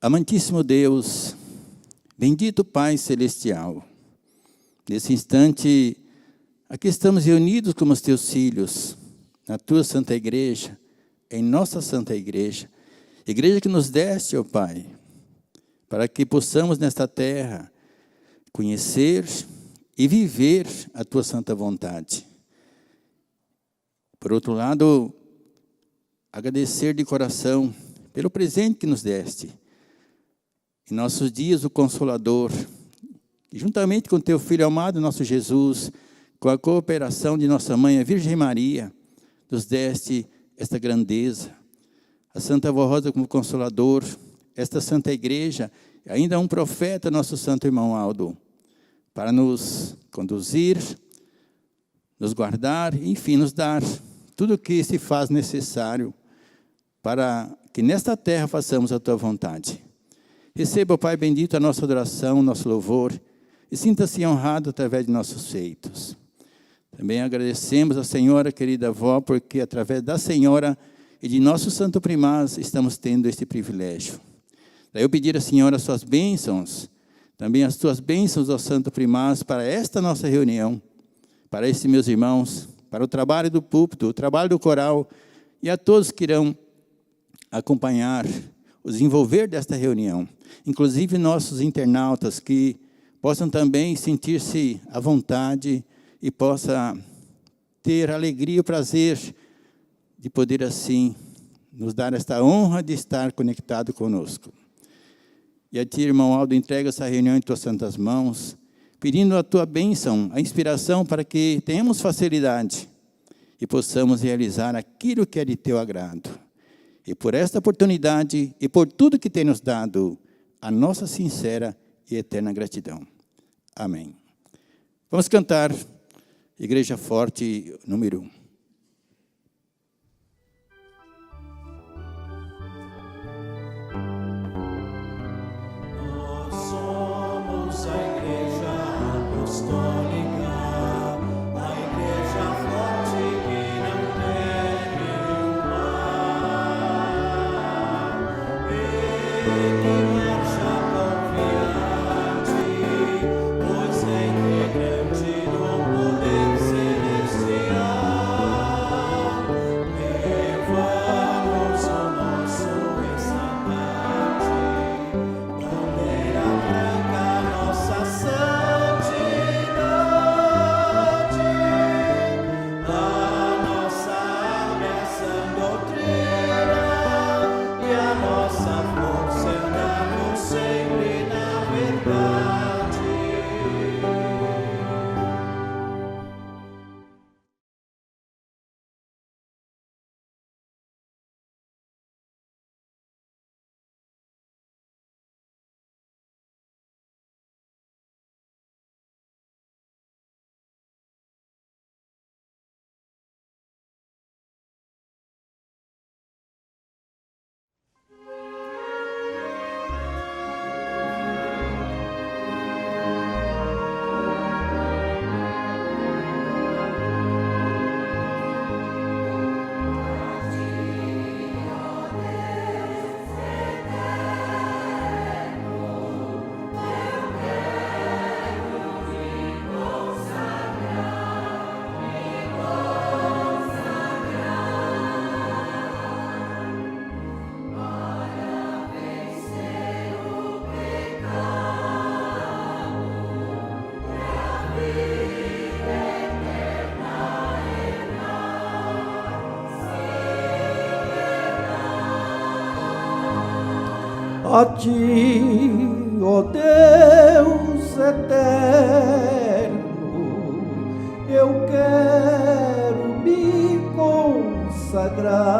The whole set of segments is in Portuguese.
Amantíssimo Deus, bendito Pai Celestial, nesse instante, aqui estamos reunidos como os teus filhos, na tua Santa Igreja, em nossa Santa Igreja, Igreja que nos deste, ó Pai, para que possamos nesta terra conhecer e viver a tua santa vontade. Por outro lado, agradecer de coração pelo presente que nos deste, em nossos dias, o Consolador, e juntamente com teu Filho amado, nosso Jesus, com a cooperação de nossa Mãe, a Virgem Maria, nos deste esta grandeza. A Santa Avó Rosa como Consolador, esta Santa Igreja, ainda um profeta, nosso Santo Irmão Aldo, para nos conduzir, nos guardar, enfim, nos dar tudo o que se faz necessário para que nesta terra façamos a tua vontade. Receba, Pai bendito, a nossa adoração, nosso louvor, e sinta-se honrado através de nossos feitos. Também agradecemos a Senhora, querida avó, porque através da Senhora e de nosso Santo Primaz estamos tendo este privilégio. Daí eu pedir à Senhora as suas bênçãos, também as tuas bênçãos ao Santo Primaz para esta nossa reunião, para esses meus irmãos, para o trabalho do púlpito, o trabalho do coral, e a todos que irão acompanhar o desenvolver desta reunião, inclusive nossos internautas, que possam também sentir-se à vontade e possa ter alegria e prazer de poder assim nos dar esta honra de estar conectado conosco. E a ti, irmão Aldo, entrega essa reunião em tuas santas mãos, pedindo a tua bênção, a inspiração para que tenhamos facilidade e possamos realizar aquilo que é de teu agrado. E por esta oportunidade e por tudo que tem nos dado, a nossa sincera e eterna gratidão. Amém. Vamos cantar Igreja Forte, número 1. Nós somos a Igreja Apostólica, a Igreja Forte que não teme o mal, e que marcha confiante, pois é integrante do poder celestial. Levamos o nosso estandarte, bandeira branca, nossa santidade, a nossa alma é a sã doutrina, e a nossa força é andarmos sempre na verdade. A ti, ó Deus eterno, eu quero me consagrar.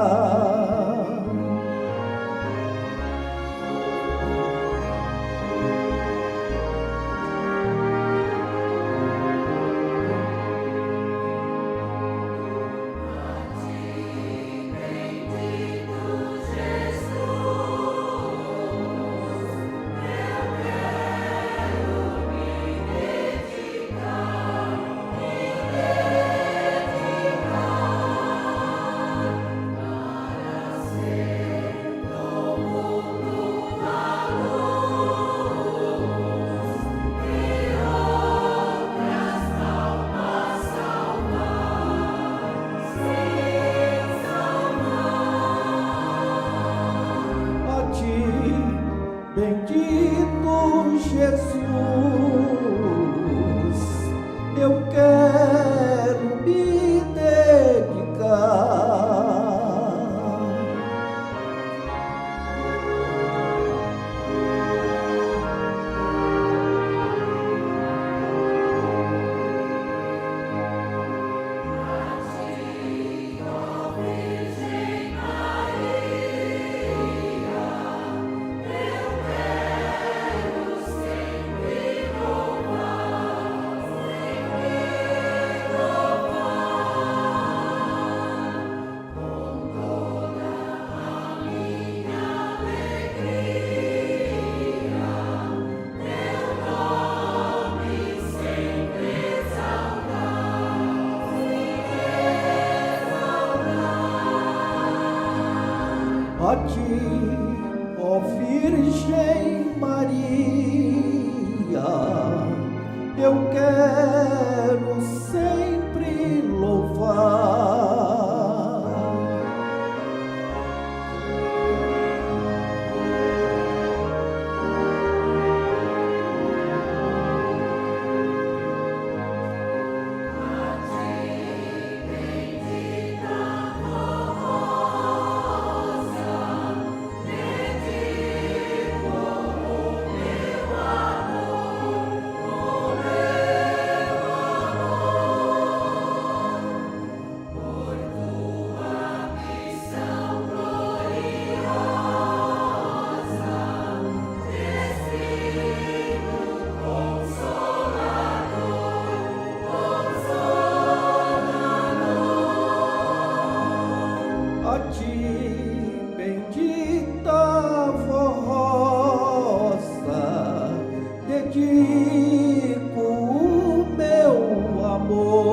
Jesus, eu quero me dedicar. A ti, ó Virgem Maria, eu quero sempre louvar. A ti, bendita Rosa, dedico o meu amor.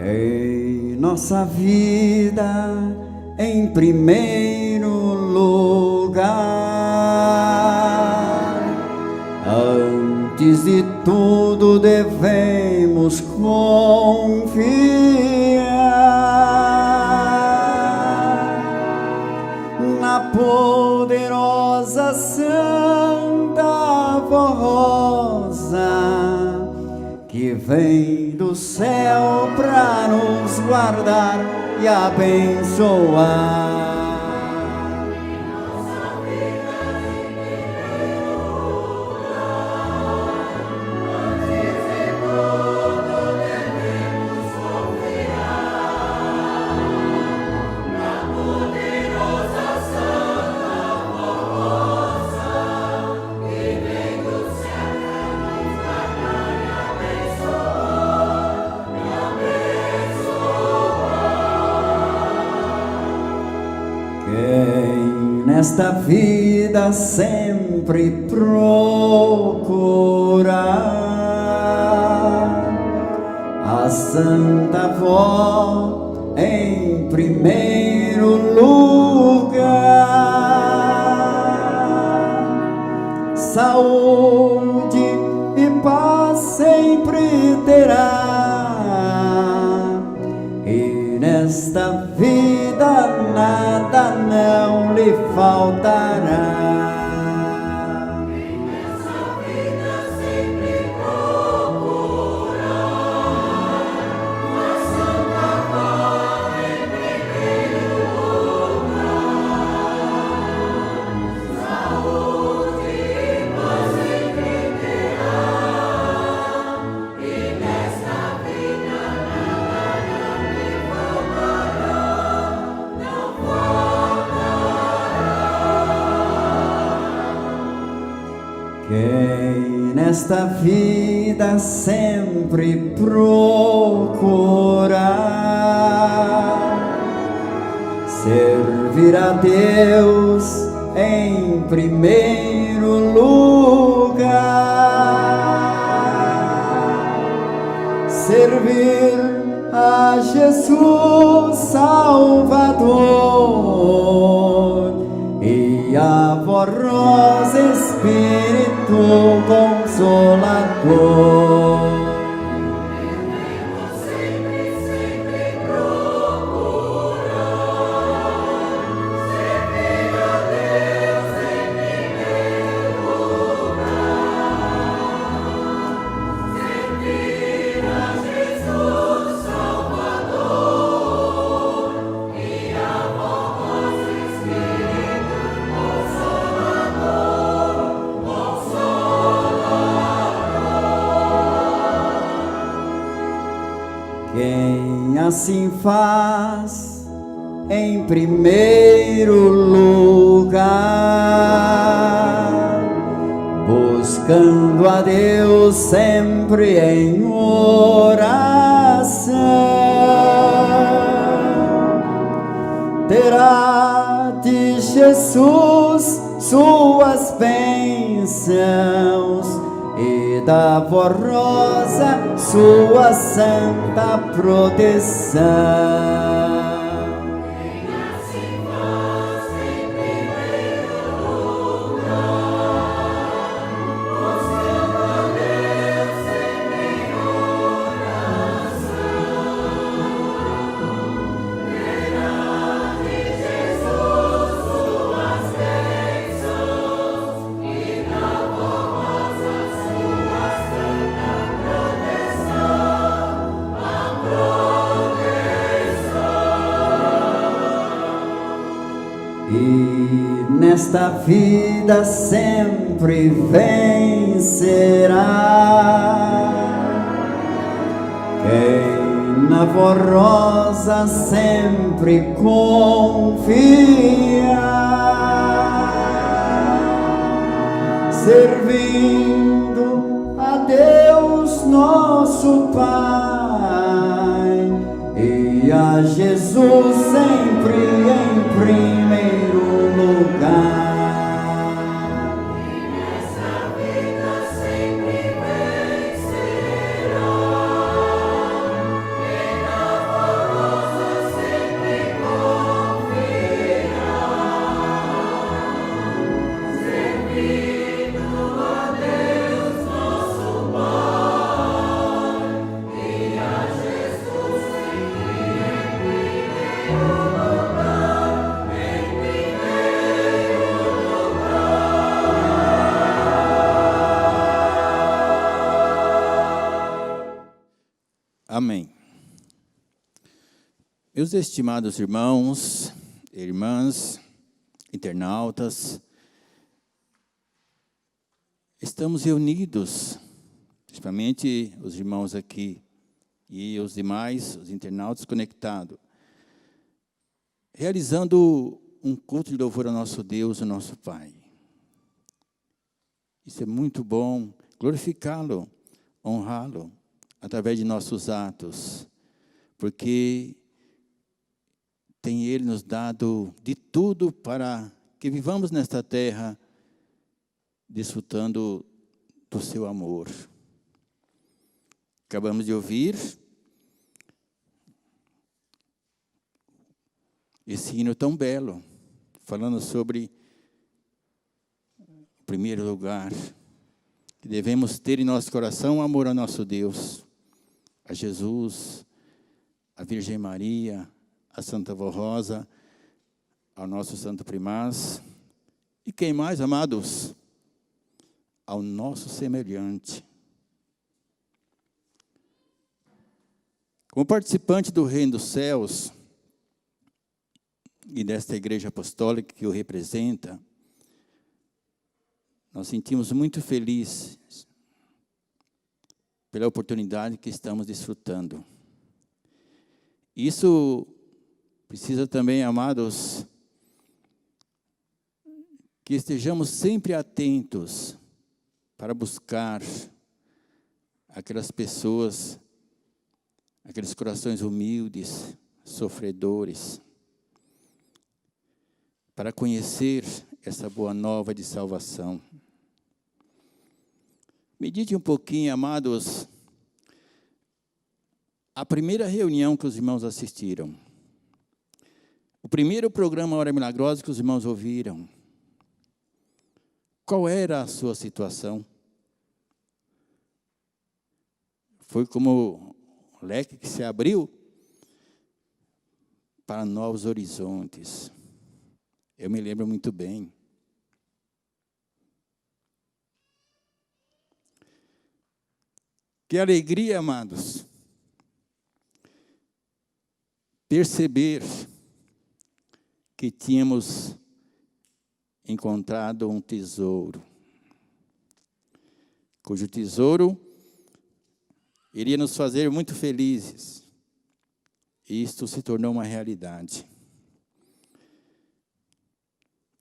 Em nossa vida, em primeiro lugar, antes de tudo devemos confiar na poderosa Santa Rosa, que vem do céu pra nos guardar e abençoar. Quem nesta vida sempre procurar Santa Avó em primeiro lugar. Saúde e paz sempre terá, e nesta vida nada não lhe faltará. Quem nesta vida sempre procurar servir a Deus em primeiro lugar, servir a Jesus Salvador e a vós Espírito Consolador. Quem assim faz em primeiro lugar, buscando a Deus sempre em oração, terá de Jesus suas bênçãos e da Avó Rosa sua santa proteção. E nesta vida sempre vencerá quem na Avó Rosa sempre confia, servindo a Deus nosso Pai e a Jesus sempre em primeiro lugar. E nessa vida sempre vencerá, e na Avó Rosa sempre confiará, servindo a Deus nosso Pai e a Jesus sempre em primeiro lugar, em primeiro lugar. Amém. Meus estimados irmãos, irmãs, internautas, estamos reunidos, principalmente os irmãos aqui e os demais, os internautas conectados, realizando um culto de louvor ao nosso Deus, ao nosso Pai. Isso é muito bom, glorificá-lo, honrá-lo, através de nossos atos, porque tem Ele nos dado de tudo para que vivamos nesta terra, desfrutando do seu amor. Acabamos de ouvir esse hino tão belo, falando sobre o primeiro lugar, que devemos ter em nosso coração amor ao nosso Deus, a Jesus, a Virgem Maria, a Santa Vó Rosa, ao nosso Santo Primaz, e quem mais, amados? Ao nosso semelhante. Como participante do Reino dos Céus, e desta igreja apostólica que o representa, nós sentimos muito felizes pela oportunidade que estamos desfrutando. Isso precisa também, amados, que estejamos sempre atentos para buscar aquelas pessoas, aqueles corações humildes, sofredores, para conhecer essa boa nova de salvação. Medite um pouquinho, amados, a primeira reunião que os irmãos assistiram, o primeiro programa Hora Milagrosa que os irmãos ouviram. Qual era a sua situação? Foi como um leque que se abriu para novos horizontes. Eu me lembro muito bem. Que alegria, amados, perceber que tínhamos encontrado um tesouro, cujo tesouro iria nos fazer muito felizes. E isto se tornou uma realidade.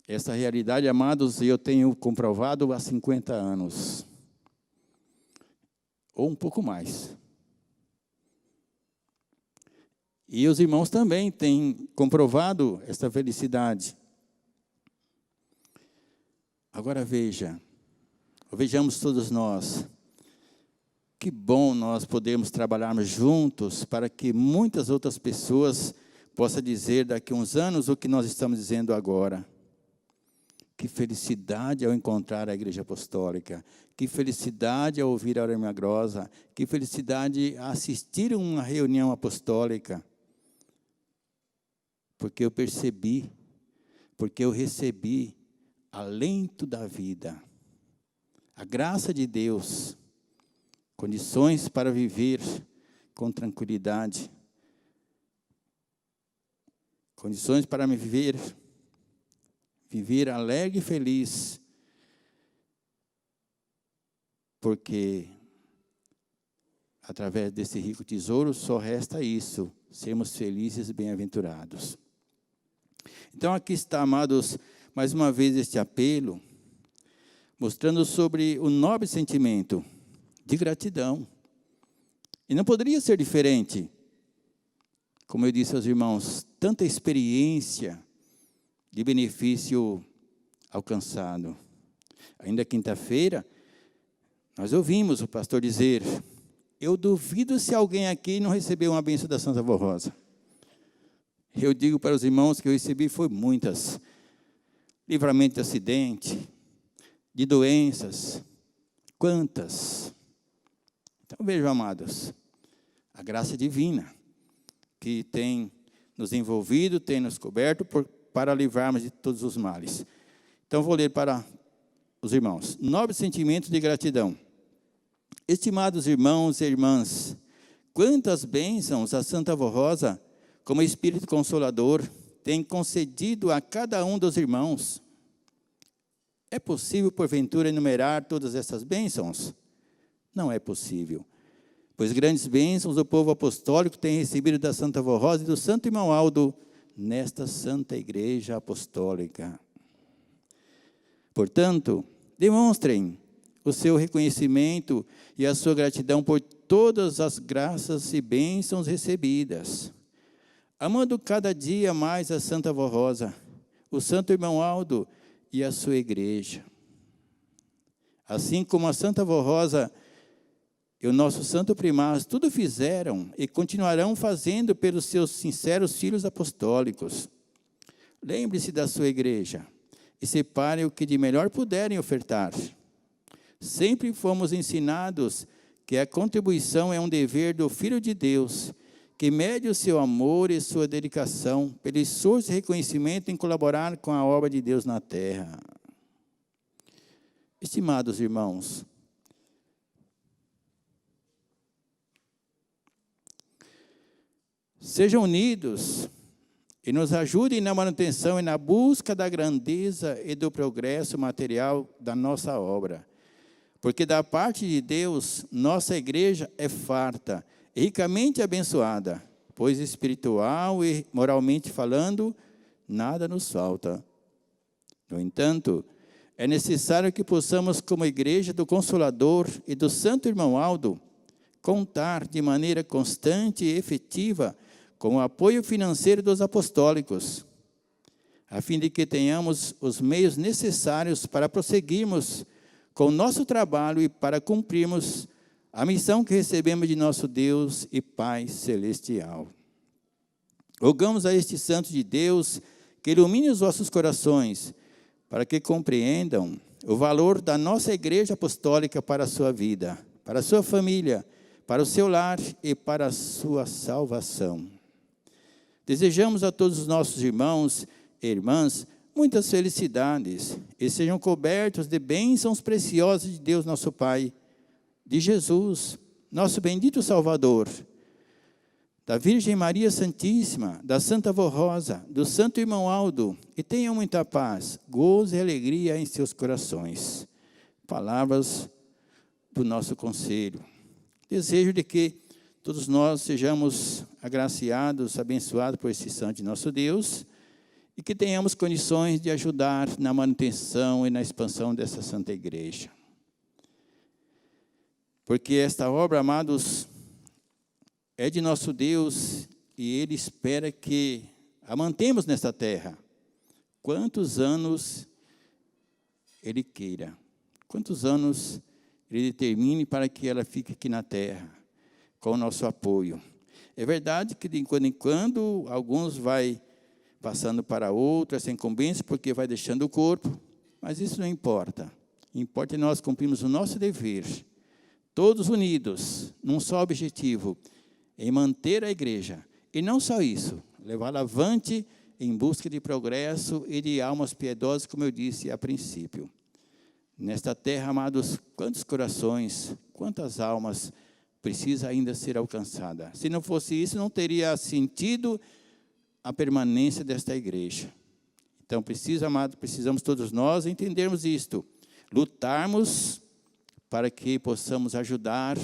Essa realidade, amados, eu tenho comprovado há 50 anos. Ou um pouco mais. E os irmãos também têm comprovado essa felicidade. Agora vejamos todos nós. Que bom nós podemos trabalharmos juntos para que muitas outras pessoas possam dizer daqui a uns anos o que nós estamos dizendo agora. Que felicidade ao encontrar a Igreja Apostólica. Que felicidade ao ouvir a Hora Milagrosa. Que felicidade a assistir a uma reunião apostólica. Porque eu percebi, porque eu recebi alento da vida, a graça de Deus, condições para viver com tranquilidade, condições para me viver alegre e feliz, porque através desse rico tesouro só resta isso, sermos felizes e bem-aventurados. Então aqui está, amados, mais uma vez este apelo, mostrando sobre o nobre sentimento de gratidão. E não poderia ser diferente. Como eu disse aos irmãos, tanta experiência de benefício alcançado. Ainda quinta-feira, nós ouvimos o pastor dizer: eu duvido se alguém aqui não recebeu uma bênção da Santa Vó Rosa. Eu digo para os irmãos que eu recebi foi muitas. Livramento de acidente, de doenças, quantas. Então vejam, amados, a graça divina que tem nos envolvido, tem nos coberto para livrarmos de todos os males. Então vou ler para os irmãos. Nobre sentimento de gratidão. Estimados irmãos e irmãs, quantas bênçãos a Santa Vó Rosa, como Espírito Consolador, tem concedido a cada um dos irmãos. É possível, porventura, enumerar todas essas bênçãos? Não é possível, pois grandes bênçãos o povo apostólico tem recebido da Santa Vó Rosa e do Santo Irmão Aldo nesta Santa Igreja Apostólica. Portanto, demonstrem o seu reconhecimento e a sua gratidão por todas as graças e bênçãos recebidas, amando cada dia mais a Santa Vó Rosa, o Santo Irmão Aldo e a sua igreja. Assim como a Santa Vó Rosa e o nosso Santo Primaz tudo fizeram e continuarão fazendo pelos seus sinceros filhos apostólicos. Lembre-se da sua igreja e separem o que de melhor puderem ofertar. Sempre fomos ensinados que a contribuição é um dever do Filho de Deus, que mede o seu amor e sua dedicação pelo esforço e reconhecimento em colaborar com a obra de Deus na terra. Estimados irmãos, sejam unidos e nos ajudem na manutenção e na busca da grandeza e do progresso material da nossa obra. Porque da parte de Deus, nossa igreja é farta, ricamente abençoada, pois espiritual e moralmente falando, nada nos falta. No entanto, é necessário que possamos, como igreja do Consolador e do Santo Irmão Aldo, contar de maneira constante e efetiva com o apoio financeiro dos apostólicos, a fim de que tenhamos os meios necessários para prosseguirmos com o nosso trabalho e para cumprirmos a missão que recebemos de nosso Deus e Pai Celestial. Rogamos a este Santo de Deus que ilumine os vossos corações, para que compreendam o valor da nossa Igreja Apostólica para a sua vida, para a sua família, para o seu lar e para a sua salvação. Desejamos a todos os nossos irmãos e irmãs muitas felicidades e sejam cobertos de bênçãos preciosas de Deus nosso Pai, de Jesus, nosso bendito Salvador, da Virgem Maria Santíssima, da Santa Avó Rosa, do Santo Irmão Aldo, e tenham muita paz, gozo e alegria em seus corações. Palavras do nosso conselho. Desejo de que todos nós sejamos agraciados, abençoados por esse santo de nosso Deus, e que tenhamos condições de ajudar na manutenção e na expansão dessa Santa Igreja. Porque esta obra, amados, é de nosso Deus e Ele espera que a mantemos nesta terra. Quantos anos Ele queira, quantos anos Ele determine para que ela fique aqui na terra, com o nosso apoio. É verdade que de quando em quando alguns vai passando para outras incumbências, porque vai deixando o corpo, mas isso não importa. Importa nós cumprirmos o nosso dever, todos unidos, num só objetivo, em manter a igreja. E não só isso, levá-la avante em busca de progresso e de almas piedosas, como eu disse a princípio. Nesta terra, amados, quantos corações, quantas almas precisa ainda ser alcançada. Se não fosse isso, não teria sentido a permanência desta igreja. Então, precisamos todos nós entendermos isto, lutarmos para que possamos ajudar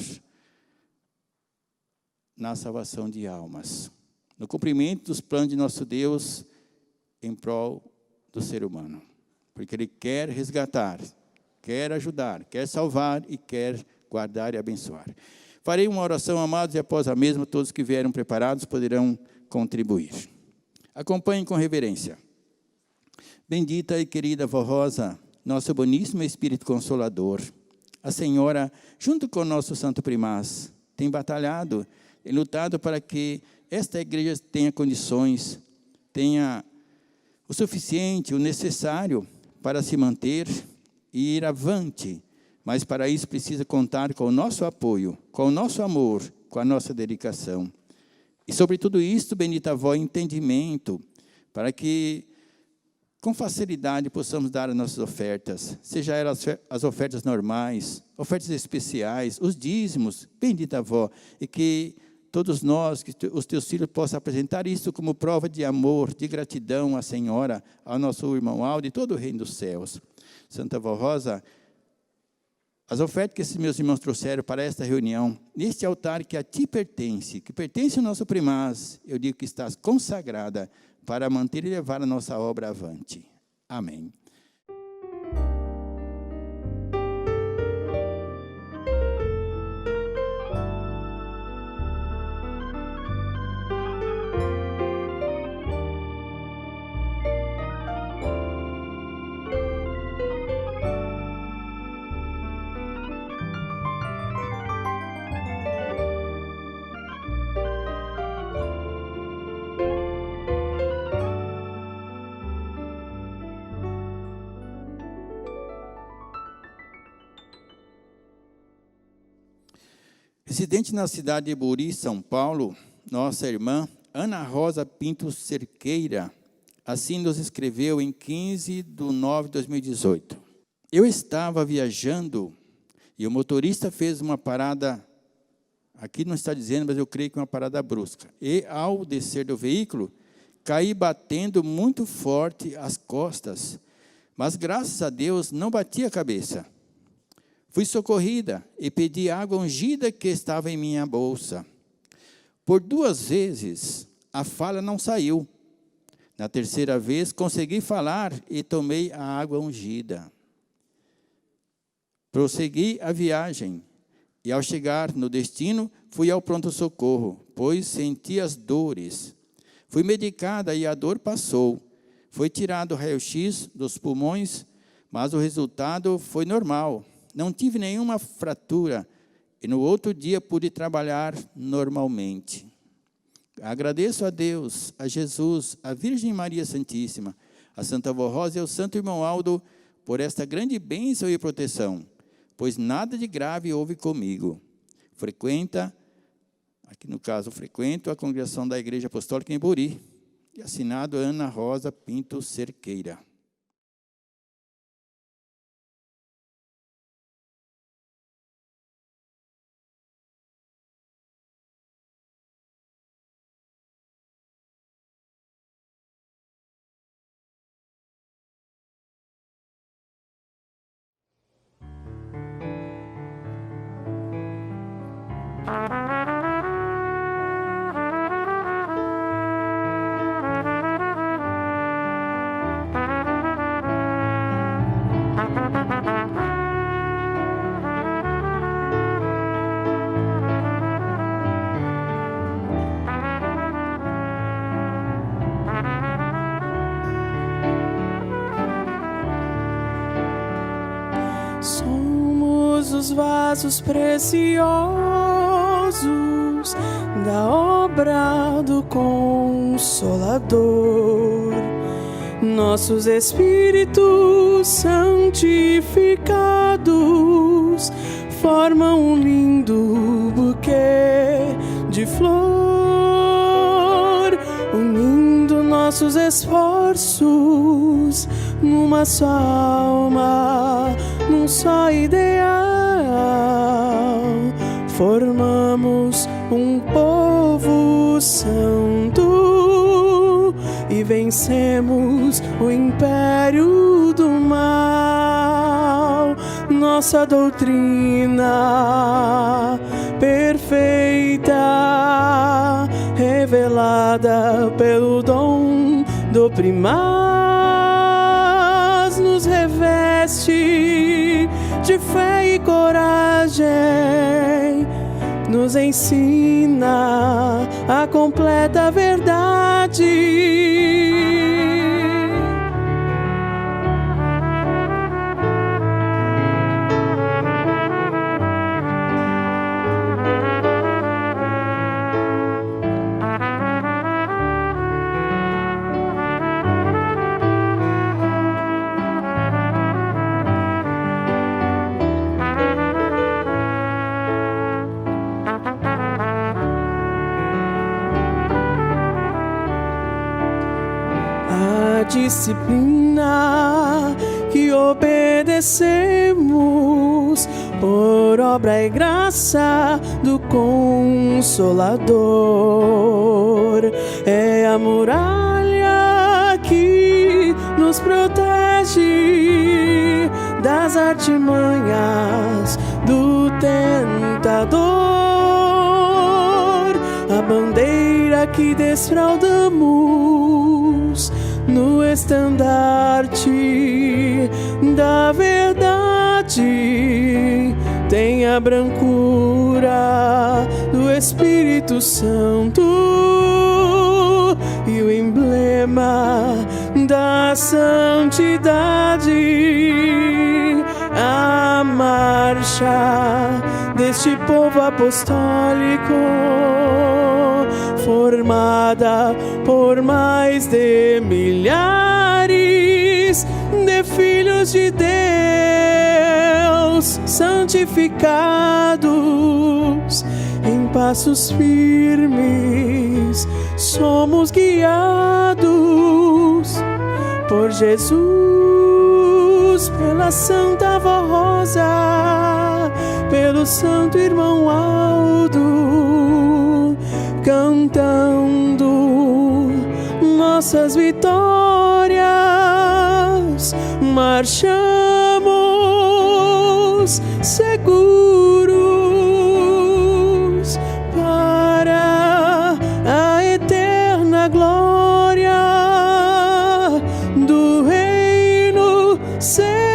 na salvação de almas, no cumprimento dos planos de nosso Deus em prol do ser humano, porque Ele quer resgatar, quer ajudar, quer salvar e quer guardar e abençoar. Farei uma oração, amados, e após a mesma, todos que vieram preparados poderão contribuir. Acompanhem com reverência. Bendita e querida Vó Rosa, nosso boníssimo Espírito Consolador, a Senhora, junto com o nosso Santo Primaz, tem batalhado e lutado para que esta igreja tenha condições, tenha o suficiente, o necessário para se manter e ir avante. Mas para isso precisa contar com o nosso apoio, com o nosso amor, com a nossa dedicação. E sobre tudo isso, bendita avó, entendimento, para que com facilidade possamos dar as nossas ofertas, seja elas as ofertas normais, ofertas especiais, os dízimos, bendita avó, e que todos nós, que os teus filhos possam apresentar isso como prova de amor, de gratidão à Senhora, ao nosso irmão Aldo e todo o reino dos céus. Santa Avó Rosa, as ofertas que esses meus irmãos trouxeram para esta reunião, neste altar que a ti pertence, que pertence ao nosso primaz, eu digo que estás consagrada para manter e levar a nossa obra avante. Amém. Residente na cidade de Buri, São Paulo, nossa irmã Ana Rosa Pinto Cerqueira, assim nos escreveu em 15/9/2018. Eu estava viajando e o motorista fez uma parada, aqui não está dizendo, mas eu creio que uma parada brusca. E ao descer do veículo, caí batendo muito forte as costas, mas graças a Deus não bati a cabeça. Fui socorrida e pedi água ungida que estava em minha bolsa. Por 2 vezes, a fala não saiu. Na terceira vez, consegui falar e tomei a água ungida. Prossegui a viagem e, ao chegar no destino, fui ao pronto-socorro, pois senti as dores. Fui medicada e a dor passou. Foi tirado o raio-x dos pulmões, mas o resultado foi normal. Não tive nenhuma fratura e no outro dia pude trabalhar normalmente. Agradeço a Deus, a Jesus, a Virgem Maria Santíssima, a Santa Avó Rosa e ao Santo Irmão Aldo por esta grande bênção e proteção, pois nada de grave houve comigo. Frequento a congregação da Igreja Apostólica em Buri, e assinado Ana Rosa Pinto Cerqueira. Somos os vasos preciosos da obra do Consolador. Nossos espíritos santificados formam um lindo buquê de flor, unindo nossos esforços numa só alma, num só ideal. Formamos um povo santo e vencemos o império do mal. Nossa doutrina perfeita, revelada pelo dom do primaz, nos reveste de fé e coragem, nos ensina a completa verdade. Disciplina que obedecemos por obra e graça do Consolador. É a muralha que nos protege das artimanhas do tentador, a bandeira que desfraldamos no estandarte da verdade. Tem a brancura do Espírito Santo e o emblema da santidade. A marcha deste povo apostólico, formada por mais de milhares de filhos de Deus, somos santificados em passos firmes, somos guiados por Jesus, pela Santa Vó Rosa, pelo Santo Irmão Aldo, cantando nossas vitórias, marchamos seguros para a eterna glória do reino celestial.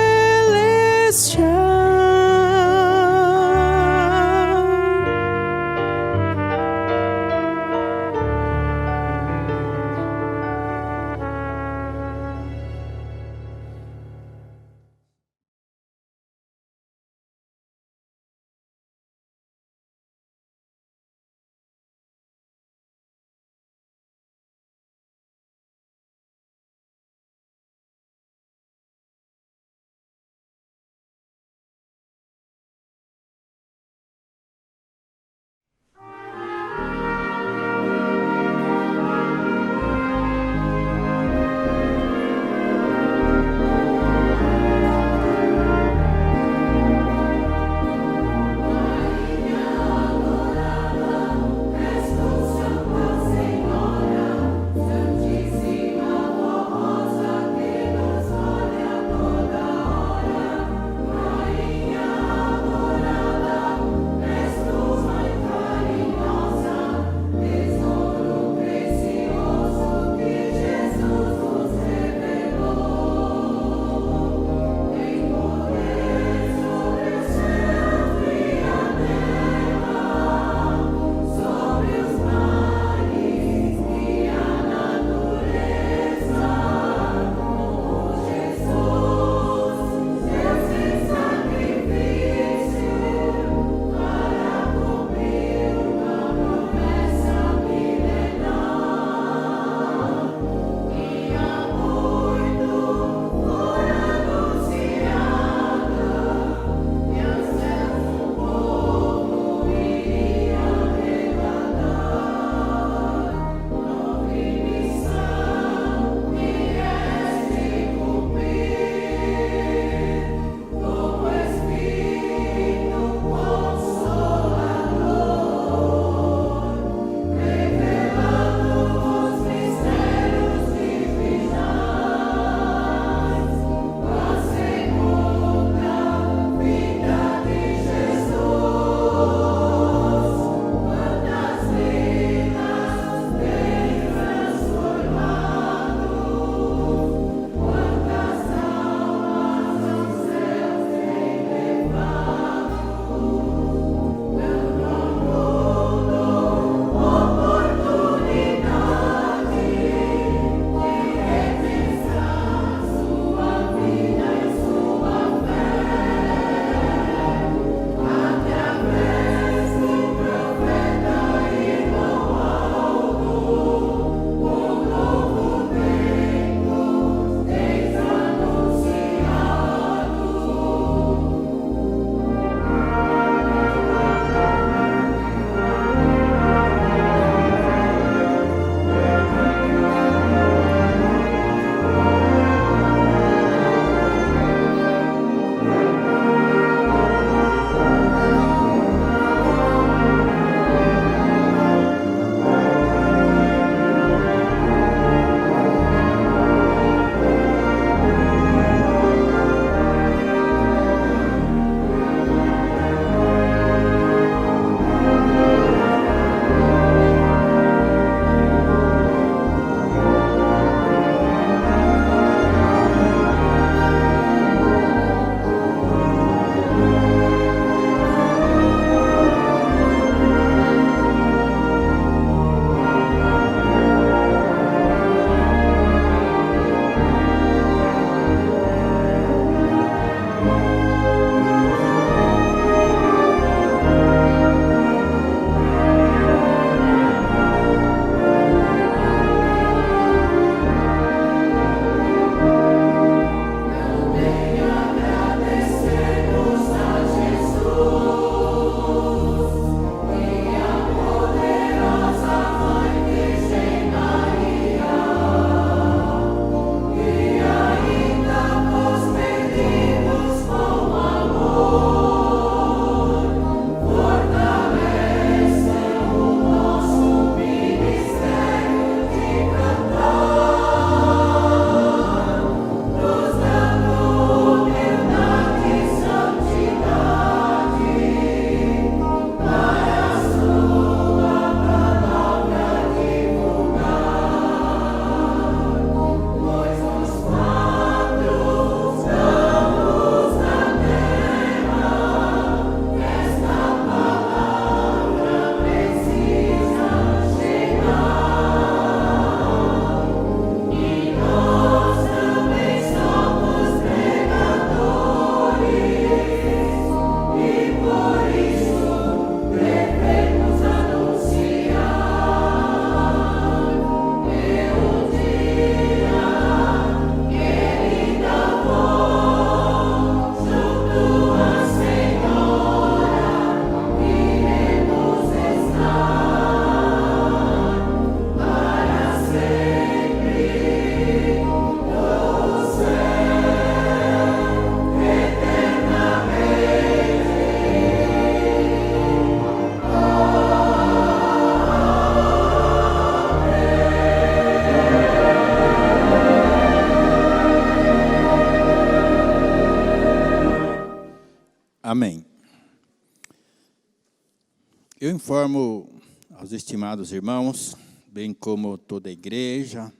Eu informo aos estimados irmãos, bem como toda a igreja,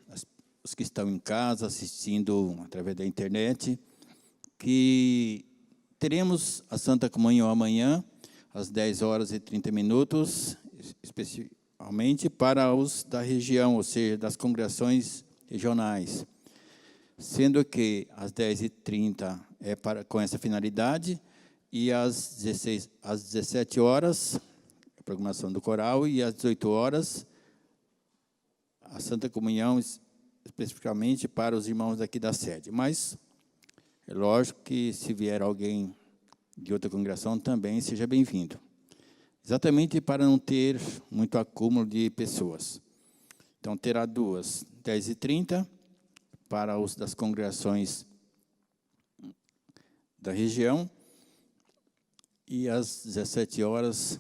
os que estão em casa assistindo através da internet, que teremos a Santa Comunhão amanhã, às 10h30, especialmente para os da região, ou seja, das congregações regionais. Sendo que às 10h30 é com essa finalidade, e às 17 horas, a programação do coral, e às 18 horas, a Santa Comunhão, especificamente para os irmãos aqui da sede. Mas é lógico que se vier alguém de outra congregação também, seja bem-vindo. Exatamente para não ter muito acúmulo de pessoas. Então, terá duas, 10h30, para os das congregações da região, e às 17 horas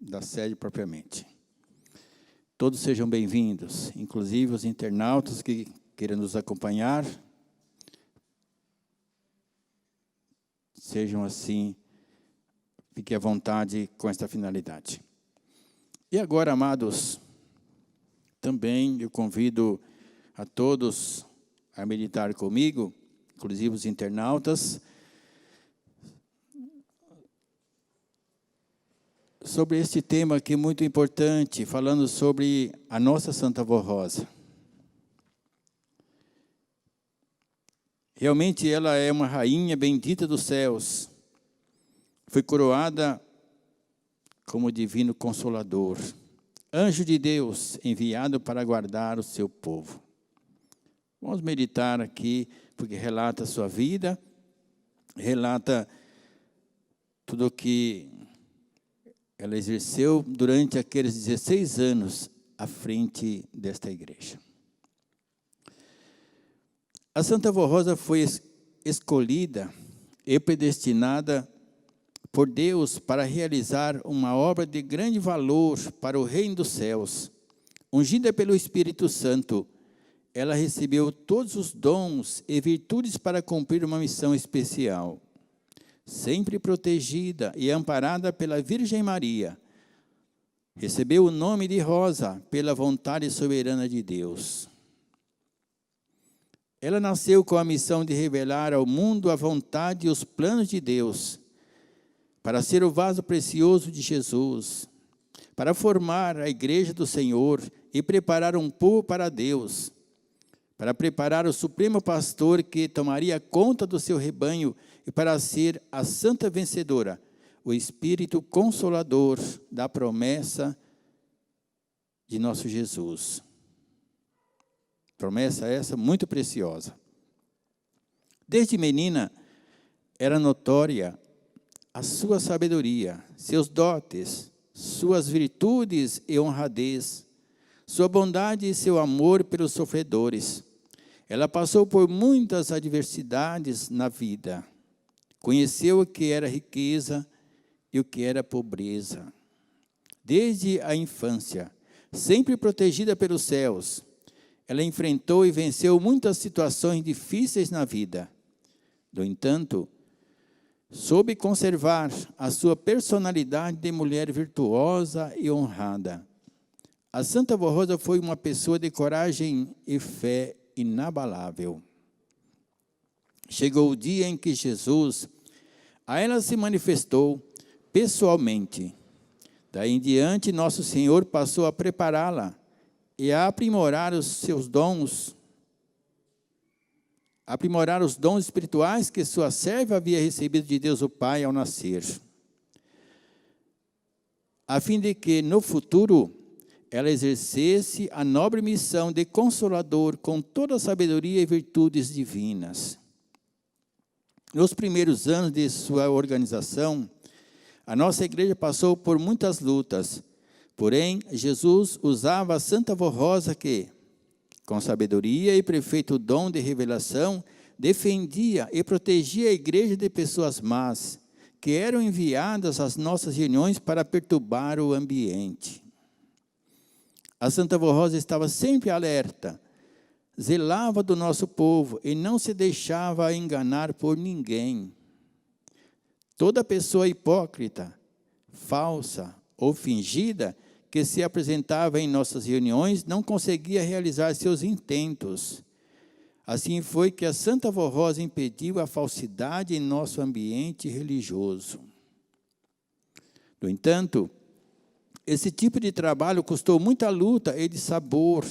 da sede propriamente. Todos sejam bem-vindos, inclusive os internautas que queiram nos acompanhar. Sejam assim, fiquem à vontade com esta finalidade. E agora, amados, também eu convido a todos a meditar comigo, inclusive os internautas, sobre este tema aqui muito importante, falando sobre a nossa Santa Avó Rosa. Realmente ela é uma rainha bendita dos céus. Foi coroada como divino consolador, anjo de Deus enviado para guardar o seu povo. Vamos meditar aqui, porque relata a sua vida, relata tudo o que ela exerceu durante aqueles 16 anos à frente desta igreja. A Santa Avó Rosa foi escolhida e predestinada por Deus para realizar uma obra de grande valor para o reino dos céus. Ungida pelo Espírito Santo, ela recebeu todos os dons e virtudes para cumprir uma missão especial. Sempre protegida e amparada pela Virgem Maria, recebeu o nome de Rosa pela vontade soberana de Deus. Ela nasceu com a missão de revelar ao mundo a vontade e os planos de Deus, para ser o vaso precioso de Jesus, para formar a igreja do Senhor e preparar um povo para Deus, para preparar o supremo pastor que tomaria conta do seu rebanho e para ser a santa vencedora, o Espírito Consolador da promessa de nosso Jesus. Promessa essa muito preciosa. Desde menina, era notória a sua sabedoria, seus dotes, suas virtudes e honradez, sua bondade e seu amor pelos sofredores. Ela passou por muitas adversidades na vida. Conheceu o que era riqueza e o que era pobreza. Desde a infância, sempre protegida pelos céus, ela enfrentou e venceu muitas situações difíceis na vida. No entanto, soube conservar a sua personalidade de mulher virtuosa e honrada. A Santa Avó Rosa foi uma pessoa de coragem e fé inabalável. Chegou o dia em que Jesus a ela se manifestou pessoalmente. Daí em diante, nosso Senhor passou a prepará-la e a aprimorar os seus dons, aprimorar os dons espirituais que sua serva havia recebido de Deus o Pai ao nascer, a fim de que, no futuro, ela exercesse a nobre missão de consolador com toda a sabedoria e virtudes divinas. Nos primeiros anos de sua organização, a nossa igreja passou por muitas lutas, porém, Jesus usava a Santa Avó Rosa que, com sabedoria e perfeito dom de revelação, defendia e protegia a igreja de pessoas más, que eram enviadas às nossas reuniões para perturbar o ambiente. A Santa Avó Rosa estava sempre alerta, zelava do nosso povo e não se deixava enganar por ninguém. Toda pessoa hipócrita, falsa ou fingida que se apresentava em nossas reuniões não conseguia realizar seus intentos. Assim foi que a Santa Vó Rosa impediu a falsidade em nosso ambiente religioso. No entanto, esse tipo de trabalho custou muita luta e de sabor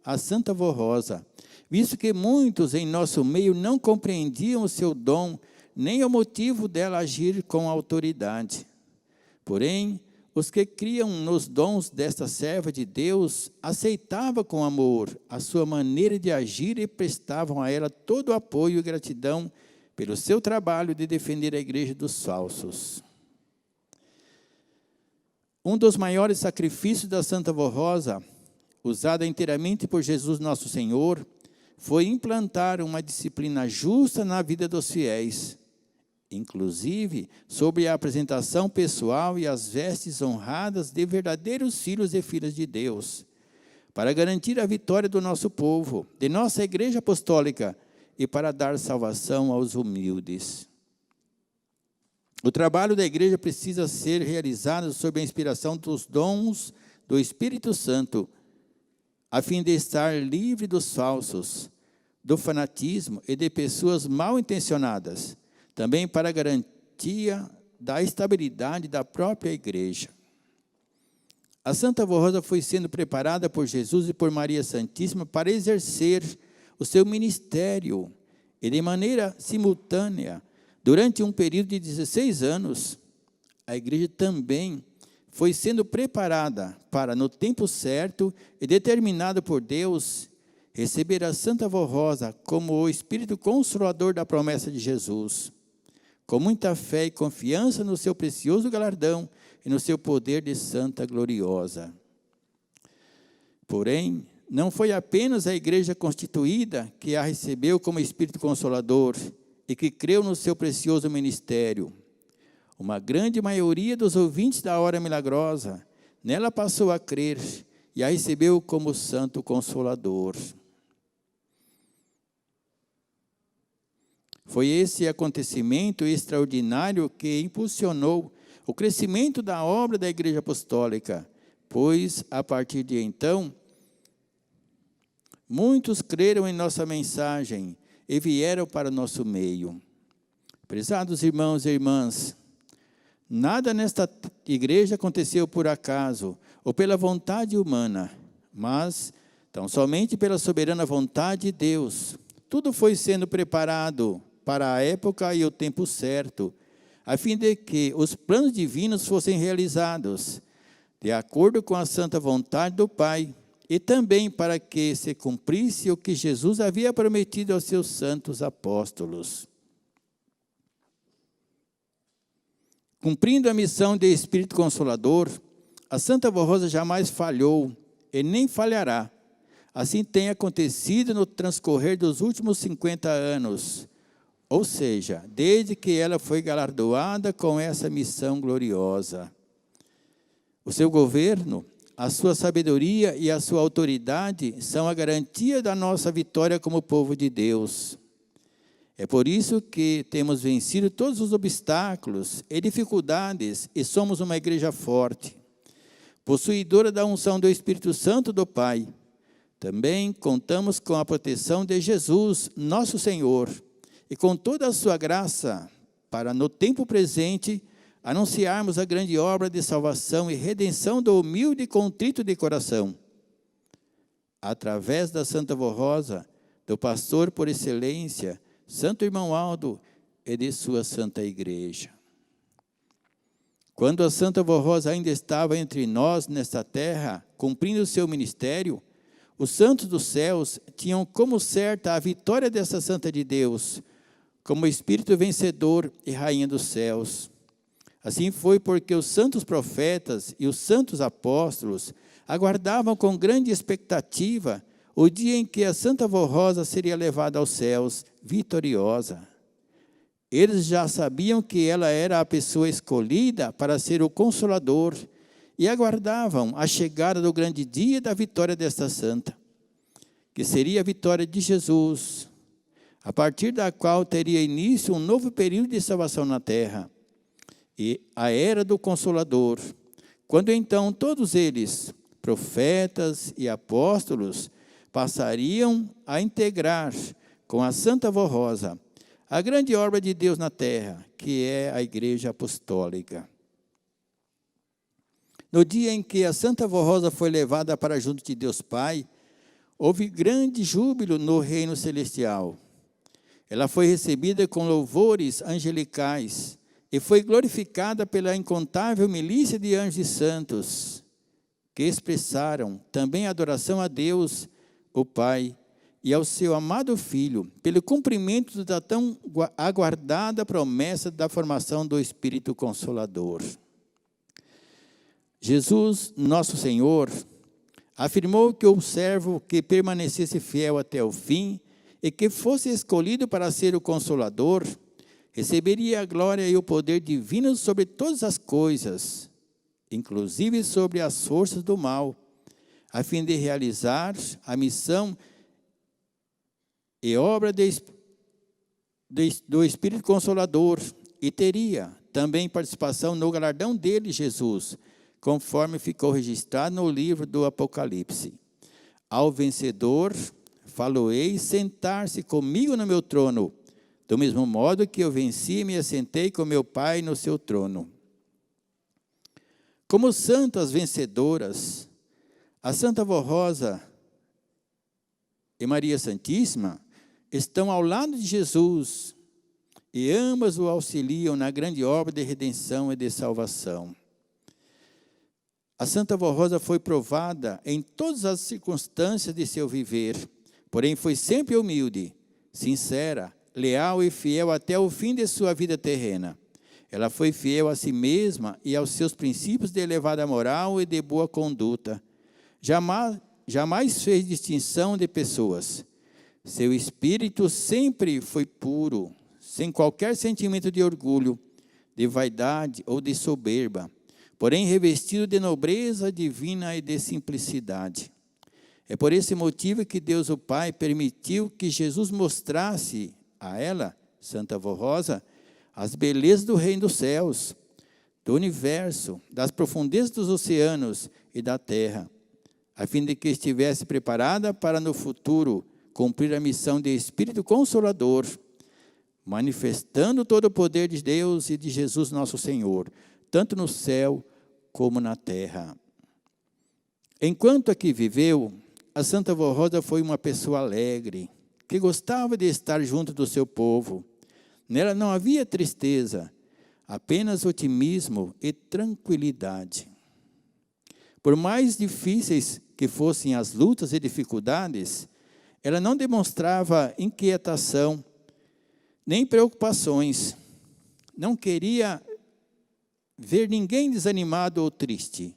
à Santa Vó Rosa, visto que muitos em nosso meio não compreendiam o seu dom, nem o motivo dela agir com autoridade. Porém, os que criam nos dons desta serva de Deus aceitavam com amor a sua maneira de agir e prestavam a ela todo o apoio e gratidão pelo seu trabalho de defender a igreja dos falsos. Um dos maiores sacrifícios da Santa Vó Rosa, usada inteiramente por Jesus nosso Senhor, foi implantar uma disciplina justa na vida dos fiéis, inclusive sobre a apresentação pessoal e as vestes honradas de verdadeiros filhos e filhas de Deus, para garantir a vitória do nosso povo, de nossa Igreja Apostólica e para dar salvação aos humildes. O trabalho da igreja precisa ser realizado sob a inspiração dos dons do Espírito Santo, a fim de estar livre dos falsos, do fanatismo e de pessoas mal intencionadas, também para a garantia da estabilidade da própria igreja. A Santa Vó Rosa foi sendo preparada por Jesus e por Maria Santíssima para exercer o seu ministério, e de maneira simultânea, durante um período de 16 anos, a igreja também foi sendo preparada para, no tempo certo e determinado por Deus, receber a Santa Vó Rosa como o Espírito Consolador da promessa de Jesus, com muita fé e confiança no seu precioso galardão e no seu poder de Santa Gloriosa. Porém, não foi apenas a igreja constituída que a recebeu como Espírito Consolador e que creu no seu precioso ministério. Uma grande maioria dos ouvintes da Hora Milagrosa nela passou a crer e a recebeu como Santo Consolador. Foi esse acontecimento extraordinário que impulsionou o crescimento da obra da Igreja Apostólica, pois, a partir de então, muitos creram em nossa mensagem e vieram para o nosso meio. Prezados irmãos e irmãs, nada nesta igreja aconteceu por acaso ou pela vontade humana, mas tão somente pela soberana vontade de Deus. Tudo foi sendo preparado para a época e o tempo certo, a fim de que os planos divinos fossem realizados, de acordo com a santa vontade do Pai, e também para que se cumprisse o que Jesus havia prometido aos seus santos apóstolos. Cumprindo a missão de Espírito Consolador, a Santa Vó Rosa jamais falhou e nem falhará. Assim tem acontecido no transcorrer dos últimos 50 anos, ou seja, desde que ela foi galardoada com essa missão gloriosa. O seu governo, a sua sabedoria e a sua autoridade são a garantia da nossa vitória como povo de Deus. É por isso que temos vencido todos os obstáculos e dificuldades e somos uma igreja forte, possuidora da unção do Espírito Santo do Pai. Também contamos com a proteção de Jesus, nosso Senhor, e com toda a sua graça, para no tempo presente, anunciarmos a grande obra de salvação e redenção do humilde e contrito de coração. Através da Santa Vó Rosa, do pastor por excelência, Santo Irmão Aldo, e de sua Santa Igreja. Quando a Santa Vó Rosa ainda estava entre nós nesta terra, cumprindo o seu ministério, os santos dos céus tinham como certa a vitória dessa Santa de Deus, como Espírito vencedor e Rainha dos céus. Assim foi porque os santos profetas e os santos apóstolos aguardavam com grande expectativa o dia em que a Santa Vó Rosa seria levada aos céus, vitoriosa. Eles já sabiam que ela era a pessoa escolhida para ser o Consolador e aguardavam a chegada do grande dia da vitória desta santa, que seria a vitória de Jesus, a partir da qual teria início um novo período de salvação na terra. E a era do Consolador, Quando então todos eles, profetas e apóstolos, passariam a integrar com a Santa Vó Rosa a grande obra de Deus na terra, que é a Igreja Apostólica. No dia em que a Santa Vó Rosa foi levada para junto de Deus Pai, houve grande júbilo no reino celestial. Ela foi recebida com louvores angelicais e foi glorificada pela incontável milícia de anjos e santos, que expressaram também adoração a Deus, o Pai, e ao seu amado Filho, pelo cumprimento da tão aguardada promessa da formação do Espírito Consolador. Jesus, nosso Senhor, afirmou que o servo que permanecesse fiel até o fim e que fosse escolhido para ser o Consolador, receberia a glória e o poder divino sobre todas as coisas, inclusive sobre as forças do mal, a fim de realizar a missão e obra do Espírito Consolador, e teria também participação no galardão dele, Jesus, conforme ficou registrado no livro do Apocalipse. Ao vencedor, falo-ei sentar-se comigo no meu trono, do mesmo modo que eu venci e me assentei com meu Pai no seu trono. Como santas vencedoras, a Santa Vó Rosa e Maria Santíssima estão ao lado de Jesus e ambas o auxiliam na grande obra de redenção e de salvação. A Santa Vó Rosa foi provada em todas as circunstâncias de seu viver, porém foi sempre humilde, sincera, leal e fiel até o fim de sua vida terrena. Ela foi fiel a si mesma e aos seus princípios de elevada moral e de boa conduta. Jamais fez distinção de pessoas. Seu espírito sempre foi puro, sem qualquer sentimento de orgulho, de vaidade ou de soberba, porém revestido de nobreza divina e de simplicidade. É por esse motivo que Deus o Pai permitiu que Jesus mostrasse a ela, Santa Vó Rosa, as belezas do reino dos céus, do universo, das profundezas dos oceanos e da terra, a fim de que estivesse preparada para no futuro cumprir a missão de Espírito Consolador, manifestando todo o poder de Deus e de Jesus nosso Senhor, tanto no céu como na terra. Enquanto aqui viveu, a Santa Vó Rosa foi uma pessoa alegre, que gostava de estar junto do seu povo. Nela não havia tristeza, apenas otimismo e tranquilidade. Por mais difíceis que fossem as lutas e dificuldades, ela não demonstrava inquietação, nem preocupações. Não queria ver ninguém desanimado ou triste.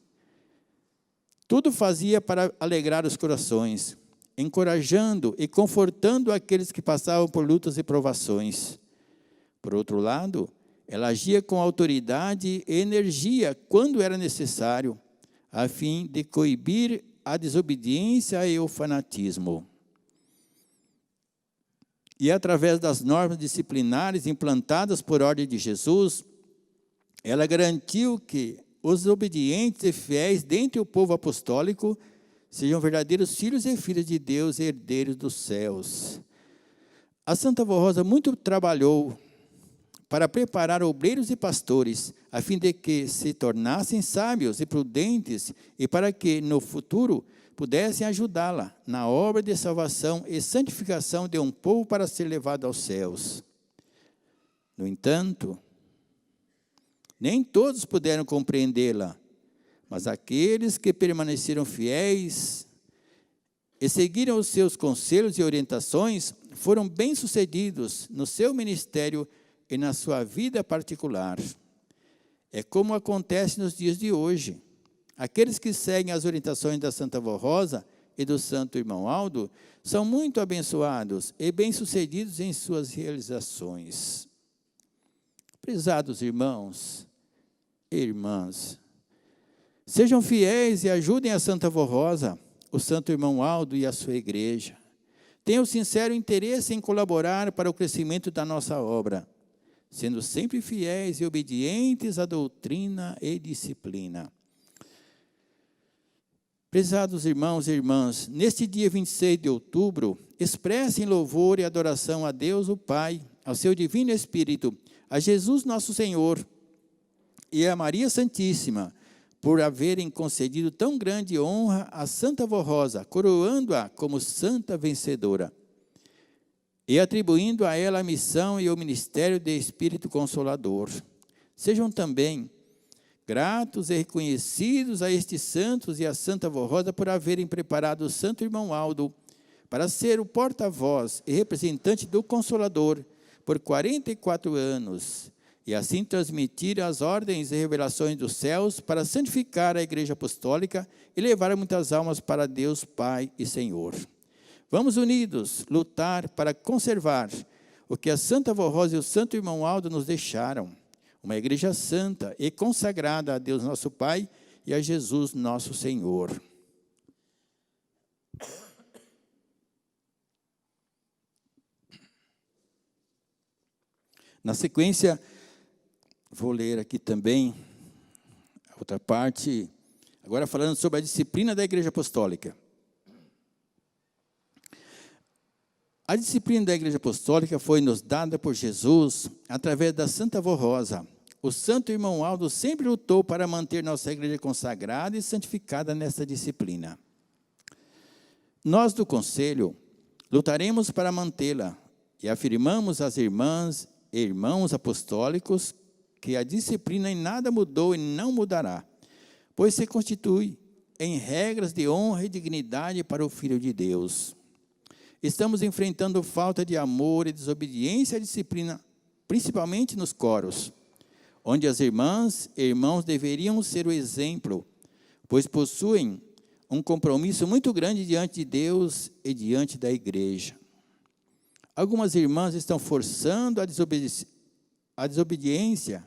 Tudo fazia para alegrar os corações, encorajando e confortando aqueles que passavam por lutas e provações. Por outro lado, ela agia com autoridade e energia quando era necessário, a fim de coibir a desobediência e o fanatismo. E através das normas disciplinares implantadas por ordem de Jesus, ela garantiu que os obedientes e fiéis dentre o povo apostólico sejam verdadeiros filhos e filhas de Deus e herdeiros dos céus. A Santa Vó Rosa muito trabalhou para preparar obreiros e pastores, a fim de que se tornassem sábios e prudentes e para que, no futuro, pudessem ajudá-la na obra de salvação e santificação de um povo para ser levado aos céus. No entanto, nem todos puderam compreendê-la, mas aqueles que permaneceram fiéis e seguiram os seus conselhos e orientações foram bem-sucedidos no seu ministério e na sua vida particular. É como acontece nos dias de hoje. Aqueles que seguem as orientações da Santa Vó Rosa e do Santo Irmão Aldo são muito abençoados e bem-sucedidos em suas realizações. Prezados irmãos e irmãs, sejam fiéis e ajudem a Santa Vó Rosa, o Santo Irmão Aldo e a sua igreja. Tenham sincero interesse em colaborar para o crescimento da nossa obra, sendo sempre fiéis e obedientes à doutrina e disciplina. Prezados irmãos e irmãs, neste dia 26 de outubro, expressem louvor e adoração a Deus o Pai, ao seu Divino Espírito, a Jesus nosso Senhor e a Maria Santíssima, por haverem concedido tão grande honra à Santa Vó Rosa, coroando-a como santa vencedora, e atribuindo a ela a missão e o ministério de Espírito Consolador. Sejam também gratos e reconhecidos a estes santos e a Santa Vó Rosa por haverem preparado o Santo Irmão Aldo para ser o porta-voz e representante do Consolador por 44 anos, e assim transmitir as ordens e revelações dos céus para santificar a Igreja Apostólica e levar muitas almas para Deus Pai e Senhor. Vamos unidos lutar para conservar o que a Santa Vó Rosa e o Santo Irmão Aldo nos deixaram, uma igreja santa e consagrada a Deus nosso Pai e a Jesus nosso Senhor. Na sequência, vou ler aqui também a outra parte, agora falando sobre a disciplina da Igreja Apostólica. A disciplina da Igreja Apostólica foi nos dada por Jesus através da Santa Vó Rosa. O Santo Irmão Aldo sempre lutou para manter nossa igreja consagrada e santificada nessa disciplina. Nós do Conselho lutaremos para mantê-la e afirmamos às irmãs e irmãos apostólicos que a disciplina em nada mudou e não mudará, pois se constitui em regras de honra e dignidade para o Filho de Deus. Estamos enfrentando falta de amor e desobediência à disciplina, principalmente nos coros, onde as irmãs e irmãos deveriam ser o exemplo, pois possuem um compromisso muito grande diante de Deus e diante da igreja. Algumas irmãs estão forçando a desobediência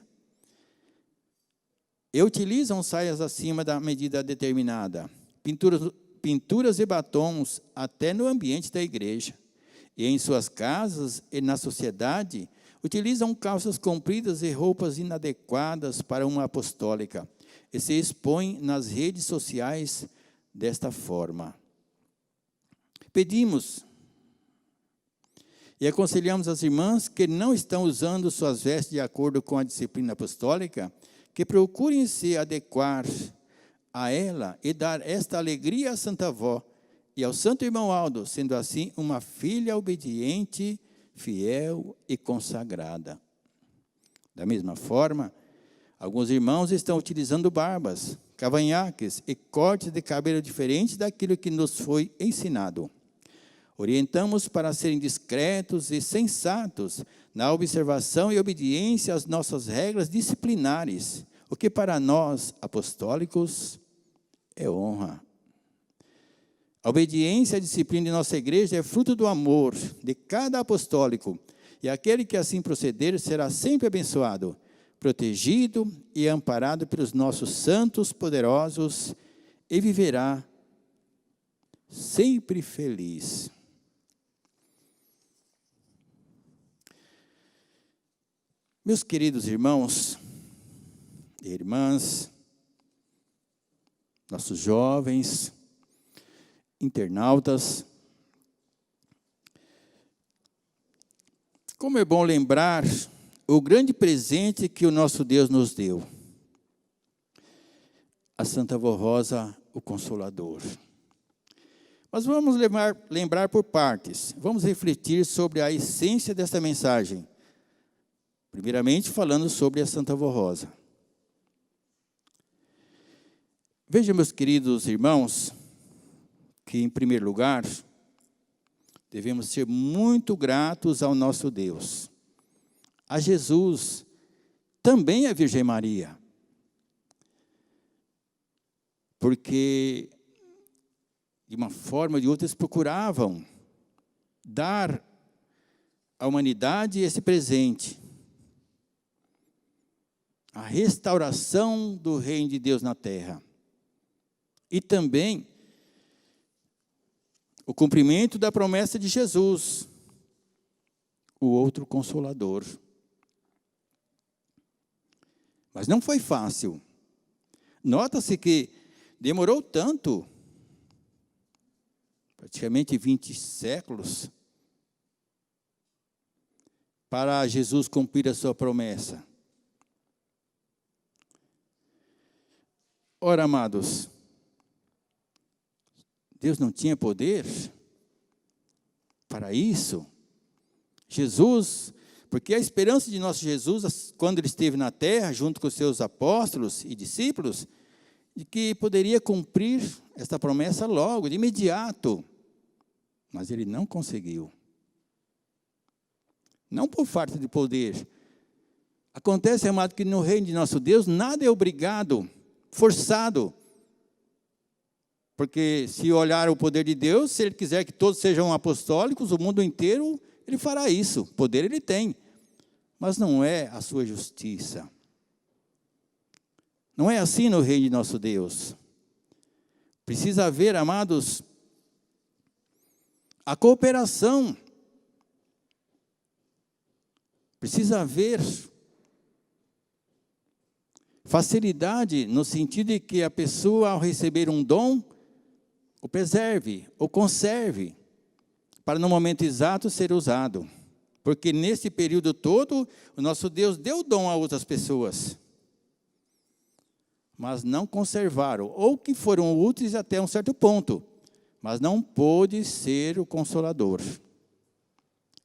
e utilizam saias acima da medida determinada, pinturas e batons até no ambiente da igreja, e em suas casas e na sociedade, utilizam calças compridas e roupas inadequadas para uma apostólica, e se expõem nas redes sociais desta forma. Pedimos e aconselhamos as irmãs que não estão usando suas vestes de acordo com a disciplina apostólica, que procurem se adequar a ela e dar esta alegria à Santa Avó e ao Santo Irmão Aldo, sendo assim uma filha obediente, fiel e consagrada. Da mesma forma, alguns irmãos estão utilizando barbas, cavanhaques e cortes de cabelo diferentes daquilo que nos foi ensinado. Orientamos para serem discretos e sensatos na observação e obediência às nossas regras disciplinares, o que para nós, apostólicos, é honra. A obediência à disciplina de nossa igreja é fruto do amor de cada apostólico, e aquele que assim proceder será sempre abençoado, protegido e amparado pelos nossos santos poderosos, e viverá sempre feliz. Meus queridos irmãos e irmãs, nossos jovens, internautas, como é bom lembrar o grande presente que o nosso Deus nos deu, a Santa Vó Rosa, o Consolador. Mas vamos lembrar por partes, vamos refletir sobre a essência desta mensagem, primeiramente falando sobre a Santa Vó Rosa. Vejam, meus queridos irmãos, que, em primeiro lugar, devemos ser muito gratos ao nosso Deus, a Jesus, também a Virgem Maria, porque, de uma forma ou de outra, eles procuravam dar à humanidade esse presente, a restauração do reino de Deus na terra, e também o cumprimento da promessa de Jesus, o outro Consolador. Mas não foi fácil. Nota-se que demorou tanto praticamente 20 séculos, para Jesus cumprir a sua promessa. Ora, amados, Deus não tinha poder para isso? Jesus, porque a esperança de nosso Jesus, quando ele esteve na terra, junto com os seus apóstolos e discípulos, de que poderia cumprir esta promessa logo, de imediato. Mas ele não conseguiu. Não por falta de poder. Acontece, amado, que no reino de nosso Deus, nada é obrigado, forçado. Porque se olhar o poder de Deus, se ele quiser que todos sejam apostólicos, o mundo inteiro, ele fará isso. Poder ele tem. Mas não é a sua justiça. Não é assim no reino de nosso Deus. Precisa haver, amados, a cooperação. Precisa haver facilidade no sentido de que a pessoa, ao receber um dom, o preserve, o conserve, para no momento exato ser usado. Porque nesse período todo, o nosso Deus deu dom a outras pessoas, mas não conservaram, ou que foram úteis até um certo ponto, mas não pôde ser o Consolador.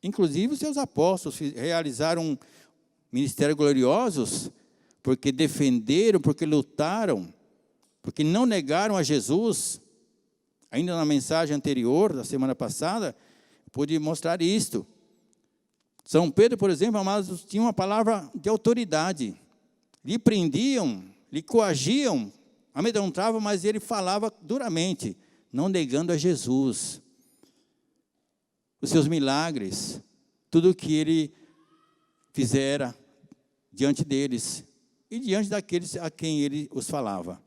Inclusive, os seus apóstolos realizaram ministérios gloriosos, porque defenderam, porque lutaram, porque não negaram a Jesus. Ainda na mensagem anterior, da semana passada, pude mostrar isto. São Pedro, por exemplo, amados, tinha uma palavra de autoridade. Lhe prendiam, lhe coagiam, amedrontavam, mas ele falava duramente, não negando a Jesus. Os seus milagres, tudo o que ele fizera diante deles e diante daqueles a quem ele os falava.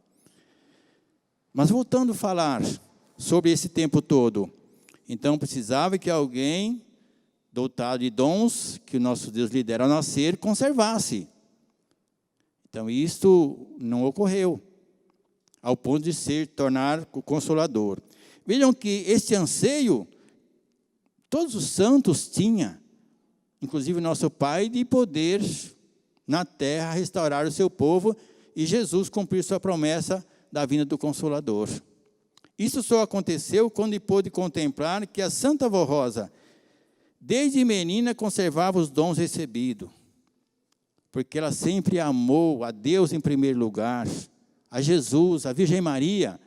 Mas voltando a falar sobre esse tempo todo, então precisava que alguém dotado de dons que o nosso Deus lhe dera ao nascer, conservasse. Então isto não ocorreu, ao ponto de tornar o Consolador. Vejam que este anseio, todos os santos tinham, inclusive nosso Pai, de poder na terra restaurar o seu povo e Jesus cumprir sua promessa da vinda do Consolador. Isso só aconteceu quando pôde contemplar que a Santa Vó Rosa, desde menina, conservava os dons recebidos, porque ela sempre amou a Deus em primeiro lugar, a Jesus, a Virgem Maria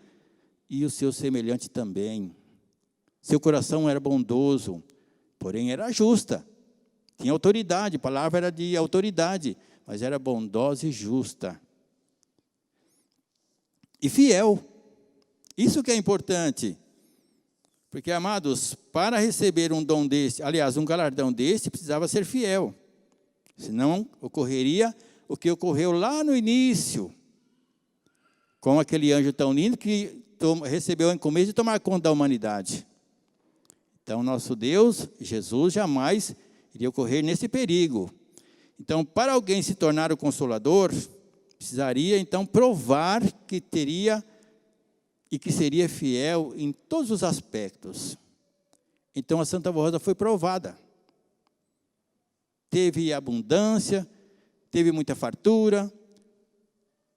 e o seu semelhante também. Seu coração era bondoso, porém era justa. Tinha autoridade, a palavra era de autoridade, mas era bondosa e justa. E fiel. Isso que é importante. Porque, amados, para receber um dom deste, aliás, um galardão deste, precisava ser fiel. Senão ocorreria o que ocorreu lá no início, com aquele anjo tão lindo que recebeu a encomenda de tomar conta da humanidade. Então, nosso Deus, Jesus, jamais iria ocorrer nesse perigo. Então, para alguém se tornar o Consolador, precisaria, então, provar que teria e que seria fiel em todos os aspectos. Então, a Santa Vó Rosa foi provada. Teve abundância, teve muita fartura,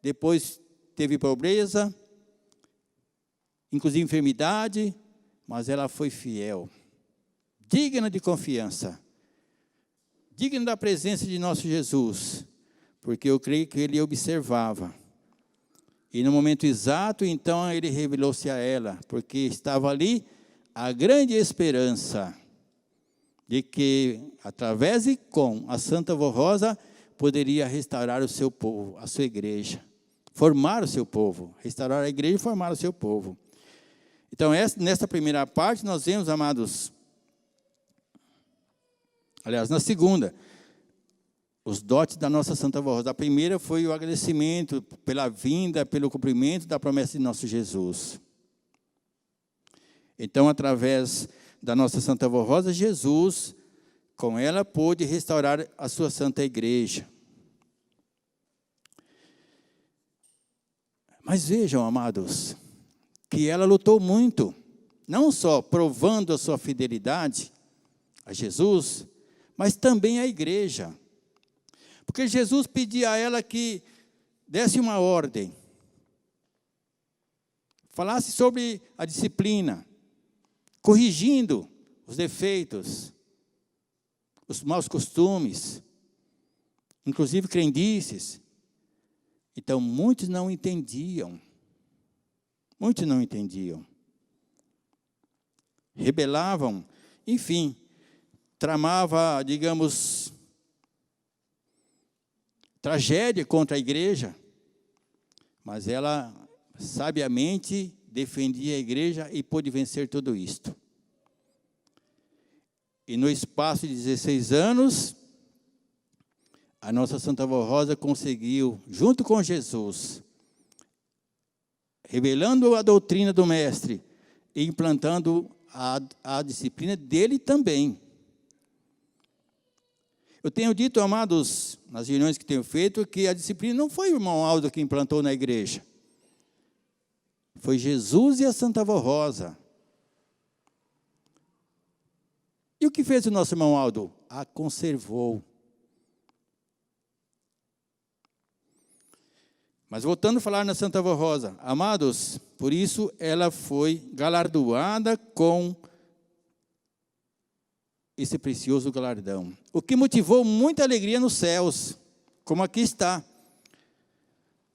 depois teve pobreza, inclusive enfermidade, mas ela foi fiel, digna de confiança, digna da presença de nosso Jesus, porque eu creio que ele observava. E no momento exato, então, ele revelou-se a ela, porque estava ali a grande esperança de que, através e com a Santa Vó Rosa, poderia restaurar o seu povo, a sua igreja, formar o seu povo, restaurar a igreja e formar o seu povo. Então, nesta primeira parte, nós vemos, amados, aliás, na segunda, os dotes da nossa Santa Vó Rosa. A primeira foi o agradecimento pela vinda, pelo cumprimento da promessa de nosso Jesus. Então, através da nossa Santa Vó Rosa, Jesus, com ela, pôde restaurar a sua Santa Igreja. Mas vejam, amados, que ela lutou muito. não só provando a sua fidelidade a Jesus, mas também à igreja. Porque Jesus pedia a ela que desse uma ordem, falasse sobre a disciplina, corrigindo os defeitos, os maus costumes, inclusive crendices. Então, muitos não entendiam. Muitos não entendiam. Rebelavam, enfim, tramava, digamos, tragédia contra a igreja, mas ela sabiamente defendia a igreja e pôde vencer tudo isto. E no espaço de 16 anos, a nossa Santa Avó Rosa conseguiu, junto com Jesus, revelando a doutrina do Mestre e implantando a disciplina dele também. Eu tenho dito, amados, nas reuniões que tenho feito, que a disciplina não foi o irmão Aldo que implantou na igreja. Foi Jesus e a Santa Avó Rosa. E o que fez o nosso irmão Aldo? A conservou. Mas voltando a falar na Santa Avó Rosa, amados, por isso ela foi galardoada com esse precioso galardão. O que motivou muita alegria nos céus, como aqui está.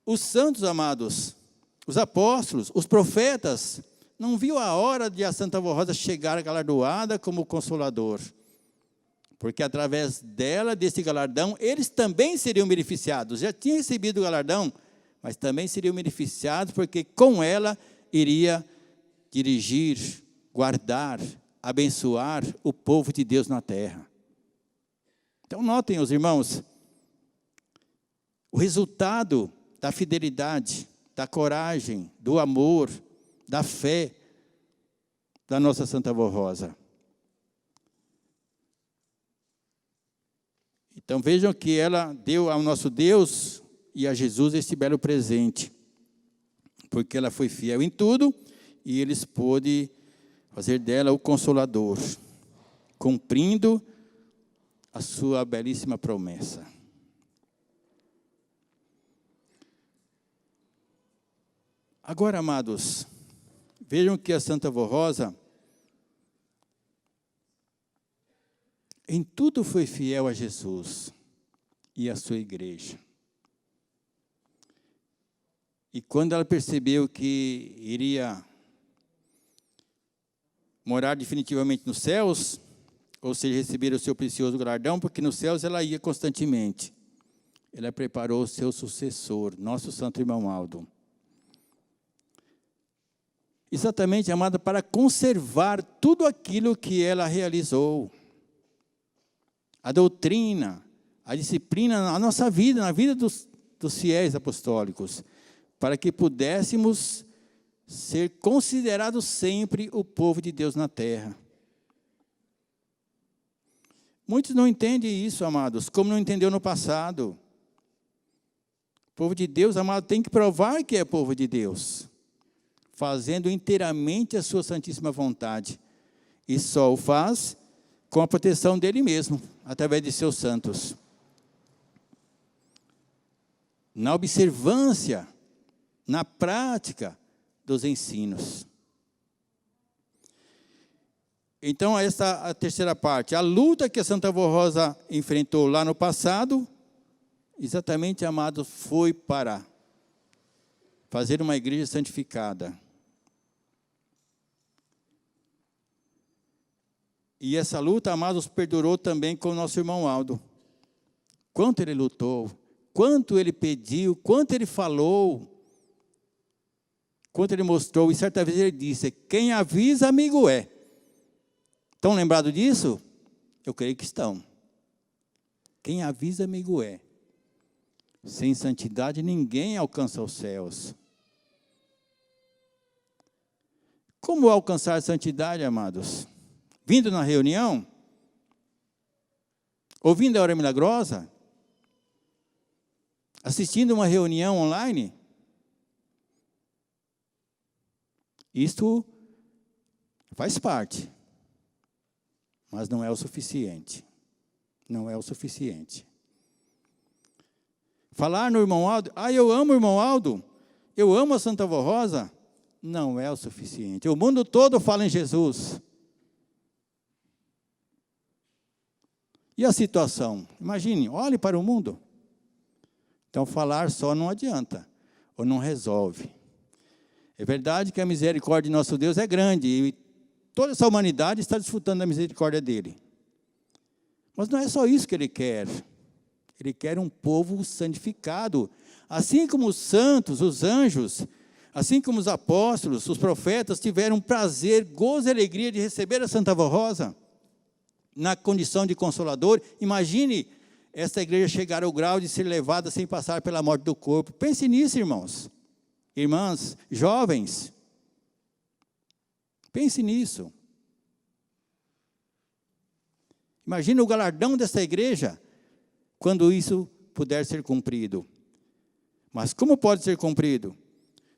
Os santos, amados, os apóstolos, os profetas, não viu a hora de a Santa Avó Rosa chegar galardoada como consolador. Porque através dela, desse galardão, eles também seriam beneficiados. Já tinham recebido o galardão, mas também seriam beneficiados, porque com ela iria dirigir, guardar, abençoar o povo de Deus na terra. Então notem, os irmãos, o resultado da fidelidade, da coragem, do amor, da fé da nossa Santa Avó Rosa. Então vejam que ela deu ao nosso Deus e a Jesus esse belo presente, porque ela foi fiel em tudo e eles pôde fazer dela o Consolador, cumprindo a sua belíssima promessa. Agora, amados, vejam que a Santa Avó Rosa em tudo foi fiel a Jesus e a sua igreja. E quando ela percebeu que iria morar definitivamente nos céus, ou seja, receber o seu precioso galardão, porque nos céus ela ia constantemente, ela preparou o seu sucessor, nosso santo irmão Aldo. Exatamente, amada, para conservar tudo aquilo que ela realizou. A doutrina, a disciplina na nossa vida, na vida dos fiéis apostólicos, para que pudéssemos ser considerados sempre o povo de Deus na terra. Muitos não entendem isso, amados, como não entendeu no passado. O povo de Deus, amado, tem que provar que é povo de Deus, fazendo inteiramente a sua santíssima vontade. E só o faz com a proteção dele mesmo, através de seus santos. Na observância, na prática dos ensinos. Então, essa é a terceira parte. A luta que a Santa Avó Rosa enfrentou lá no passado, exatamente, amado, foi para fazer uma igreja santificada. E essa luta, amados, perdurou também com o nosso irmão Aldo. Quanto ele lutou, quanto ele pediu, quanto ele falou, quanto ele mostrou, e certa vez ele disse, quem avisa, amigo é. Estão lembrados disso? Eu creio que estão. Quem avisa, amigo é. Sem santidade, ninguém alcança os céus. Como alcançar a santidade, amados? Vindo na reunião? Ouvindo a hora milagrosa? Assistindo uma reunião online? Isto Faz parte, mas não é o suficiente. Não é o suficiente. Falar no irmão Aldo, eu amo o irmão Aldo, eu amo a Santa Vó Rosa, não é o suficiente. O mundo todo fala em Jesus. E a situação? Imagine, olhe para o mundo. Então, falar só não adianta, ou não resolve. É verdade que a misericórdia de nosso Deus é grande, e toda essa humanidade está desfrutando da misericórdia dele. Mas não é só isso que ele quer. Ele quer um povo santificado. Assim como os santos, os anjos, assim como os apóstolos, os profetas tiveram prazer, gozo e alegria de receber a Santa Vó Rosa na condição de consolador. Imagine esta igreja chegar ao grau de ser levada sem passar pela morte do corpo. Pense nisso, irmãos. Irmãs, jovens. Pense nisso. Imagine o galardão dessa igreja quando isso puder ser cumprido. Mas como pode ser cumprido?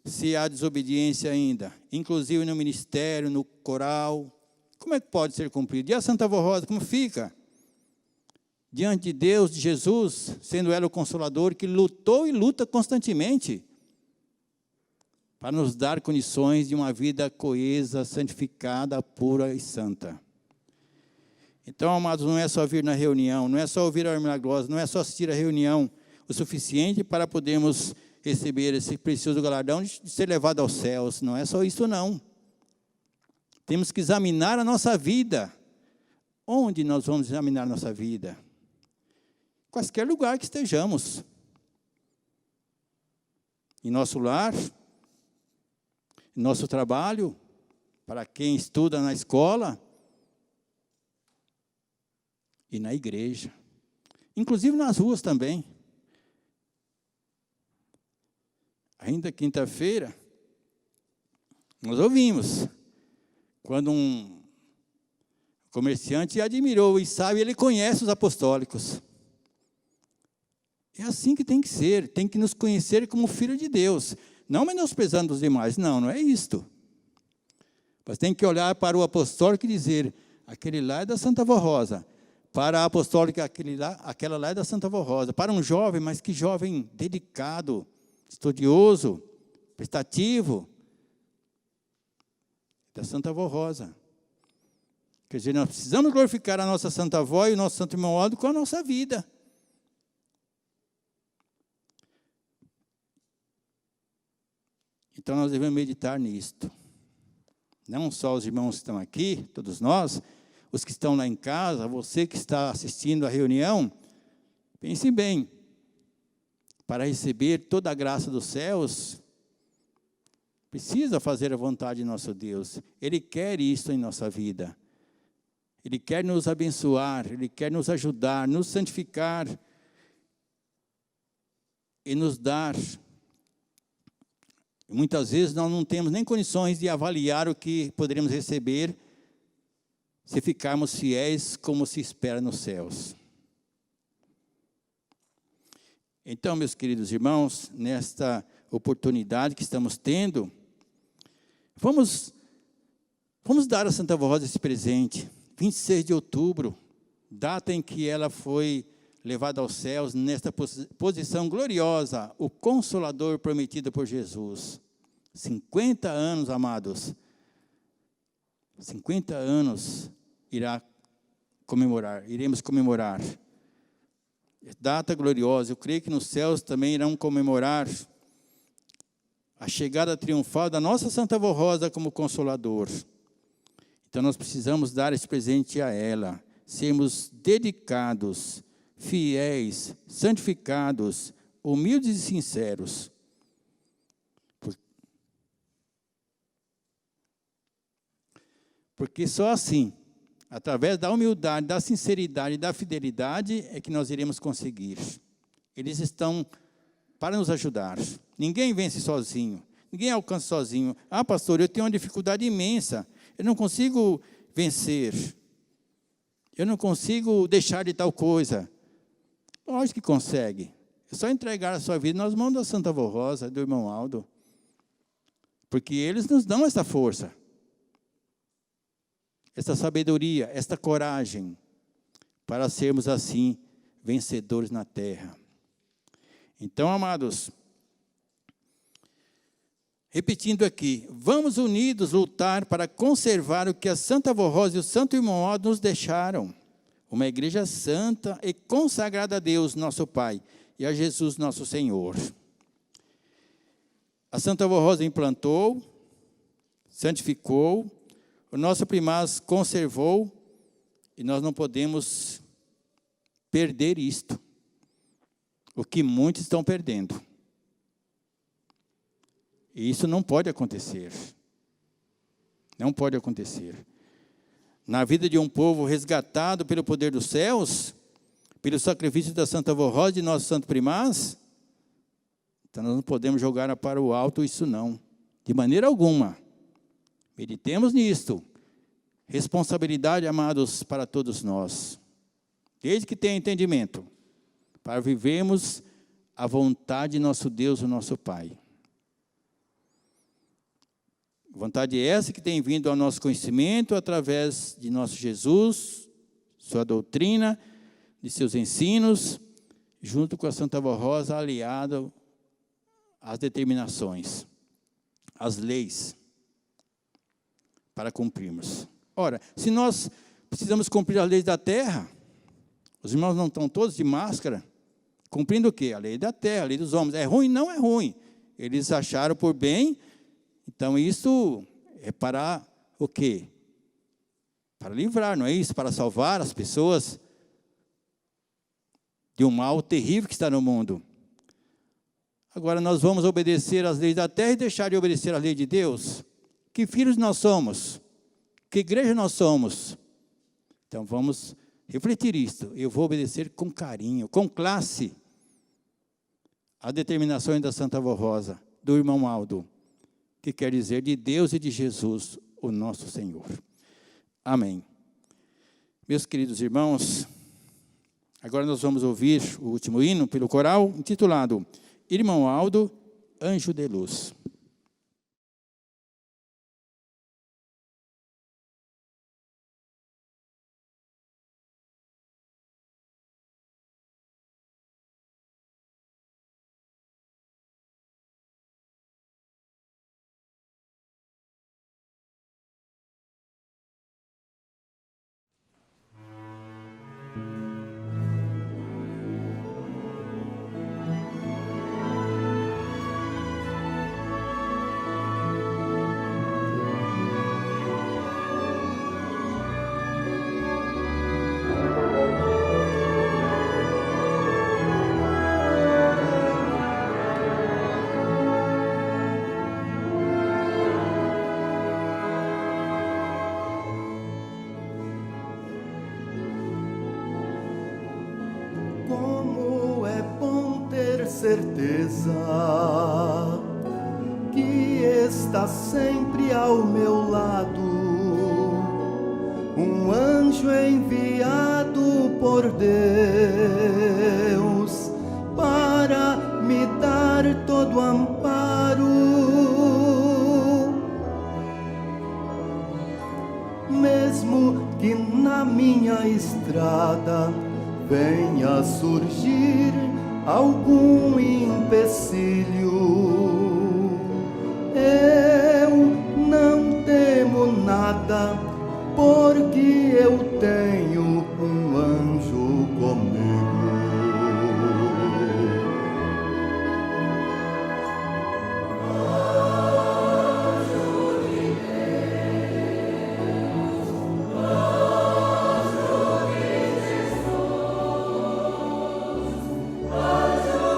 Se há desobediência ainda, inclusive no ministério, no coral, como é que pode ser cumprido? E a Santa Vó Rosa, como fica? Diante de Deus, de Jesus, sendo ela o Consolador, que lutou e luta constantemente para nos dar condições de uma vida coesa, santificada, pura e santa. Então, amados, não é só vir na reunião, não é só ouvir a hora milagrosa, não é só assistir a reunião o suficiente para podermos receber esse precioso galardão de ser levado aos céus. Não é só isso, não. Temos que examinar a nossa vida. Onde nós vamos examinar a nossa vida? Qualquer lugar que estejamos. Em nosso lar, em nosso trabalho, para quem estuda na escola e na igreja. Inclusive nas ruas também. Ainda quinta-feira, nós ouvimos, quando um comerciante admirou e sabe, ele conhece os apostólicos. É assim que tem que ser, tem que nos conhecer como filho de Deus, não menosprezando os demais, não é isto. Mas tem que olhar para o apostólico e dizer, aquele lá é da Santa Vó Rosa, para a apostólica, aquela lá é da Santa Vó Rosa, para um jovem, mas que jovem dedicado, estudioso, prestativo, da Santa Vó Rosa. Quer dizer, nós precisamos glorificar a nossa Santa Avó e o nosso Santo Irmão Aldo com a nossa vida. Então, nós devemos meditar nisto. Não só os irmãos que estão aqui, todos nós, os que estão lá em casa, você que está assistindo a reunião, pense bem. Para receber toda a graça dos céus, precisa fazer a vontade de nosso Deus. Ele quer isso em nossa vida. Ele quer nos abençoar, Ele quer nos ajudar, nos santificar e nos dar. Muitas vezes nós não temos nem condições de avaliar o que poderíamos receber se ficarmos fiéis como se espera nos céus. Então, meus queridos irmãos, nesta oportunidade que estamos tendo, vamos dar a Santa Vó Rosa esse presente. 26 de outubro, data em que ela foi levada aos céus, nesta posição gloriosa, o Consolador prometido por Jesus. 50 anos, amados. 50 anos iremos comemorar. Data gloriosa. Eu creio que nos céus também irão comemorar a chegada triunfal da nossa Santa Vó Rosa como Consolador. Então nós precisamos dar esse presente a ela, sermos dedicados, fiéis, santificados, humildes e sinceros. Porque só assim, através da humildade, da sinceridade e da fidelidade, é que nós iremos conseguir. Eles estão para nos ajudar. Ninguém vence sozinho, ninguém alcança sozinho. Ah, pastor, eu tenho uma dificuldade imensa, eu não consigo vencer, eu não consigo deixar de tal coisa. Lógico que consegue. É só entregar a sua vida nas mãos da Santa Vó Rosa, do irmão Aldo. Porque eles nos dão essa força. esta sabedoria, esta coragem, para sermos assim vencedores na terra. Então, amados, repetindo aqui, vamos unidos lutar para conservar o que a Santa Avó Rosa e o Santo Irmão Aldo nos deixaram. Uma igreja santa e consagrada a Deus, nosso Pai, e a Jesus, nosso Senhor. A Santa Avó Rosa implantou, santificou, o nosso primaz conservou, e nós não podemos perder isto, o que muitos estão perdendo. E isso não pode acontecer. Não pode acontecer. Na vida de um povo resgatado pelo poder dos céus, pelo sacrifício da Santa Avó Rosa e de nosso Santo Primaz, então nós não podemos jogar para o alto isso não. De maneira alguma. Meditemos nisto. Responsabilidade, amados, para todos nós. Desde que tenha entendimento, para vivermos a vontade de nosso Deus, o nosso Pai. Vontade essa que tem vindo ao nosso conhecimento através de nosso Jesus, sua doutrina, de seus ensinos, junto com a Santa Avó Rosa, aliada às determinações, às leis, para cumprirmos. Ora, se nós precisamos cumprir as leis da terra, os irmãos não estão todos de máscara, cumprindo o quê? A lei da terra, a lei dos homens. É ruim? Não é ruim. Eles acharam por bem, então isso é para o quê? Para livrar, não é isso? Para salvar as pessoas de um mal terrível que está no mundo. Agora nós vamos obedecer às leis da terra e deixar de obedecer à lei de Deus? Que filhos nós somos? Que igreja nós somos? Então vamos refletir isto. Eu vou obedecer com carinho, com classe, às determinações da Santa Avó Rosa, do irmão Aldo, que quer dizer de Deus e de Jesus, o nosso Senhor. Amém. Meus queridos irmãos, agora nós vamos ouvir o último hino pelo coral, intitulado Irmão Aldo, Anjo de Luz. Certeza que está sempre ao meu lado, um anjo enviado por Deus para me dar todo amparo, mesmo que na minha estrada venha surgir algum empecilho, eu não temo nada, porque eu tenho um anjo comigo. Anjo